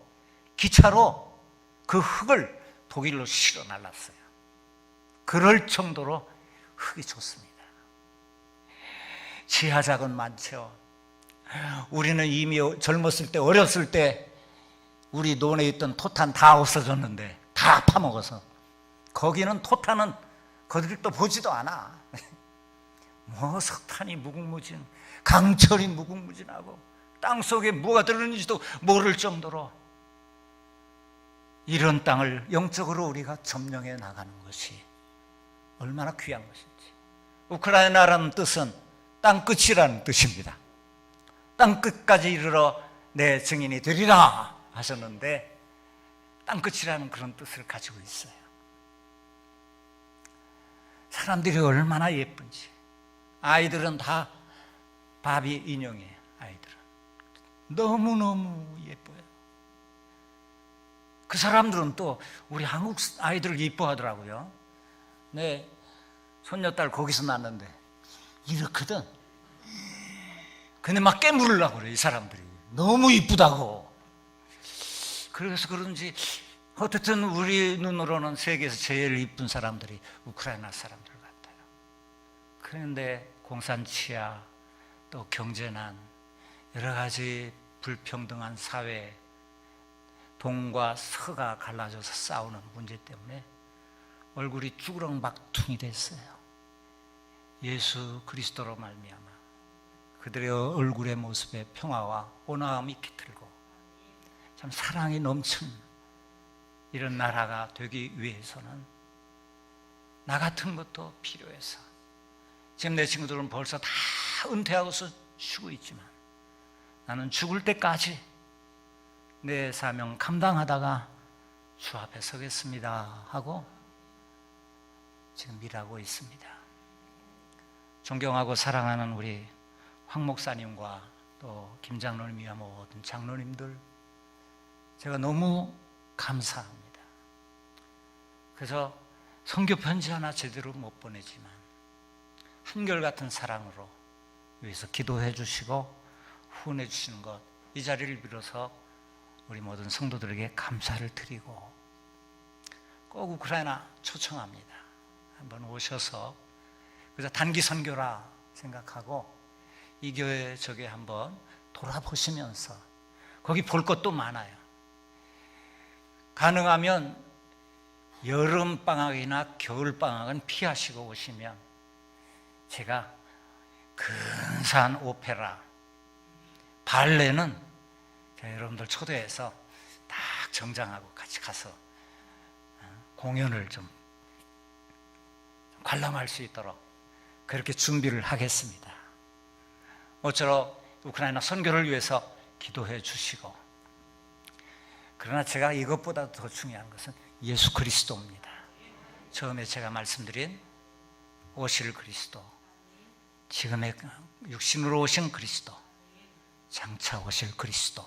기차로 그 흙을 독일로 실어 날랐어요. 그럴 정도로 흙이 좋습니다. 지하작은 많죠. 우리는 이미 젊었을 때, 어렸을 때 우리 논에 있던 토탄 다 없어졌는데 다 파먹어서, 거기는 토탄은 거들도 보지도 않아. 뭐 석탄이 무궁무진, 강철이 무궁무진하고 땅속에 뭐가 들었는지도 모를 정도로, 이런 땅을 영적으로 우리가 점령해 나가는 것이 얼마나 귀한 것인지. 우크라이나라는 뜻은 땅끝이라는 뜻입니다. 땅끝까지 이르러 내 증인이 되리라 하셨는데, 땅끝이라는 그런 뜻을 가지고 있어요. 사람들이 얼마나 예쁜지. 아이들은 다 바비 인형이에요. 아이들은 너무너무 예뻐요. 그 사람들은 또 우리 한국 아이들을 이뻐하더라고요. 내 손녀딸 거기서 낳았는데 이렇거든. 근데 막 깨물으려고 그래, 이 사람들이. 너무 이쁘다고. 그래서 그런지 어쨌든 우리 눈으로는 세계에서 제일 이쁜 사람들이 우크라이나 사람들 같아요. 그런데 공산치하, 또 경제난, 여러 가지 불평등한 사회, 동과 서가 갈라져서 싸우는 문제 때문에 얼굴이 쭈그렁막퉁이 됐어요. 예수 그리스도로 말미암아 그들의 얼굴의 모습에 평화와 온화함이 깃들고 참 사랑이 넘치는 이런 나라가 되기 위해서는 나 같은 것도 필요해서 지금 내 친구들은 벌써 다 은퇴하고서 쉬고 있지만 나는 죽을 때까지 내 사명 감당하다가 주 앞에 서겠습니다 하고 지금 일하고 있습니다. 존경하고 사랑하는 우리 황 목사님과 또 김 장로님이와 모든 장로님들, 제가 너무 감사합니다. 그래서 선교 편지 하나 제대로 못 보내지만 한결같은 사랑으로 위해서 기도해 주시고 후원해 주시는 것, 이 자리를 빌어서 우리 모든 성도들에게 감사를 드리고 꼭 우크라이나 초청합니다. 한번 오셔서 그래서 단기 선교라 생각하고 이 교회 저게 한번 돌아보시면서 거기 볼 것도 많아요. 가능하면 여름방학이나 겨울방학은 피하시고 오시면 제가 근사한 오페라, 발레는 제가 여러분들 초대해서 딱 정장하고 같이 가서 공연을 좀 관람할 수 있도록 그렇게 준비를 하겠습니다. 모쪼록 우크라이나 선교를 위해서 기도해 주시고, 그러나 제가 이것보다 더 중요한 것은 예수 그리스도입니다. 처음에 제가 말씀드린 오실 그리스도, 지금의 육신으로 오신 그리스도, 장차 오실 그리스도,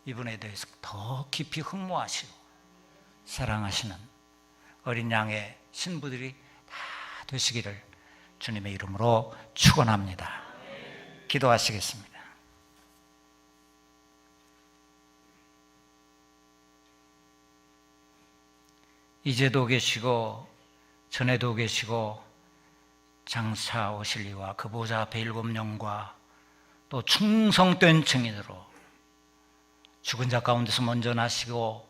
이분에 대해서 더 깊이 흠모하시고 사랑하시는 어린 양의 신부들이 다 되시기를 주님의 이름으로 축원합니다. 기도하시겠습니다. 이제도 계시고 전에도 계시고 장차 오실 이와 그 보좌 앞에 7영과 또 충성된 증인으로 죽은 자 가운데서 먼저 나시고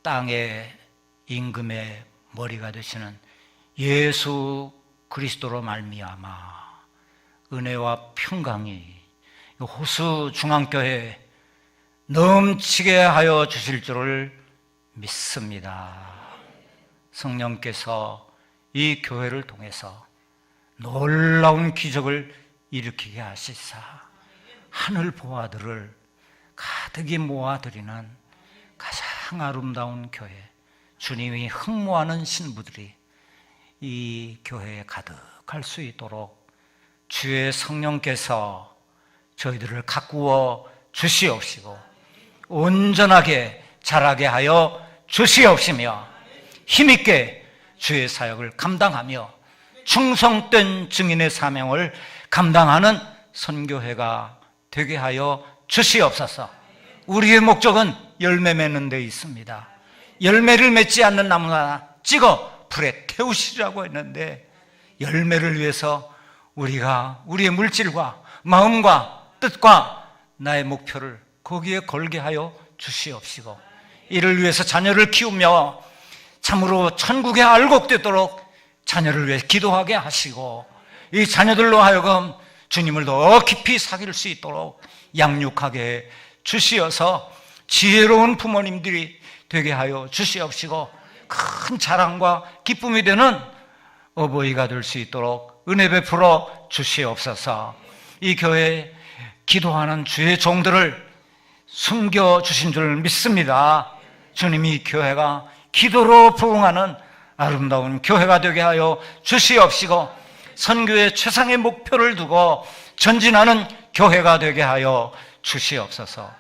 땅의 임금의 머리가 되시는 예수 그리스도로 말미암아 은혜와 평강이 호수 중앙교회에 넘치게 하여 주실 줄을 믿습니다. 성령께서 이 교회를 통해서 놀라운 기적을 일으키게 하시사 하늘 보화들을 가득히 모아드리는 가장 아름다운 교회, 주님이 흠모하는 신부들이 이 교회에 가득할 수 있도록 주의 성령께서 저희들을 가꾸어 주시옵시고 온전하게 자라게 하여 주시옵시며 힘있게 주의 사역을 감당하며 충성된 증인의 사명을 감당하는 선교회가 되게 하여 주시옵소서. 우리의 목적은 열매 맺는 데 있습니다. 열매를 맺지 않는 나무나 찍어 불에 태우시라고 했는데, 열매를 위해서 우리가 우리의 물질과 마음과 뜻과 나의 목표를 거기에 걸게 하여 주시옵시고, 이를 위해서 자녀를 키우며 참으로 천국에 알곡되도록 자녀를 위해 기도하게 하시고, 이 자녀들로 하여금 주님을 더 깊이 사귈 수 있도록 양육하게 주시어서 지혜로운 부모님들이 되게 하여 주시옵시고, 큰 자랑과 기쁨이 되는 어버이가 될 수 있도록 은혜 베풀어 주시옵소서. 이 교회에 기도하는 주의 종들을 숨겨주신 줄 믿습니다. 주님이 교회가 기도로 부응하는 아름다운 교회가 되게 하여 주시옵시고, 선교의 최상의 목표를 두고 전진하는 교회가 되게 하여 주시옵소서.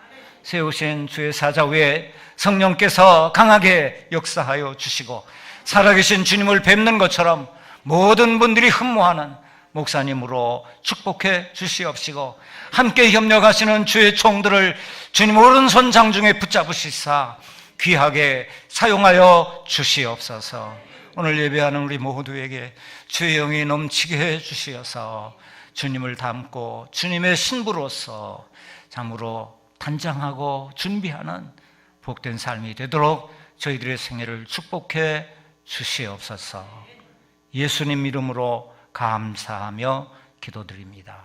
세우신 주의 사자 위에 성령께서 강하게 역사하여 주시고, 살아계신 주님을 뵙는 것처럼 모든 분들이 흠모하는 목사님으로 축복해 주시옵시고, 함께 협력하시는 주의 종들을 주님 오른손 장중에 붙잡으시사 귀하게 사용하여 주시옵소서. 오늘 예배하는 우리 모두에게 주의 영이 넘치게 해 주시어서 주님을 닮고 주님의 신부로서 참으로 단장하고 준비하는 복된 삶이 되도록 저희들의 생애를 축복해 주시옵소서. 예수님 이름으로 감사하며 기도드립니다.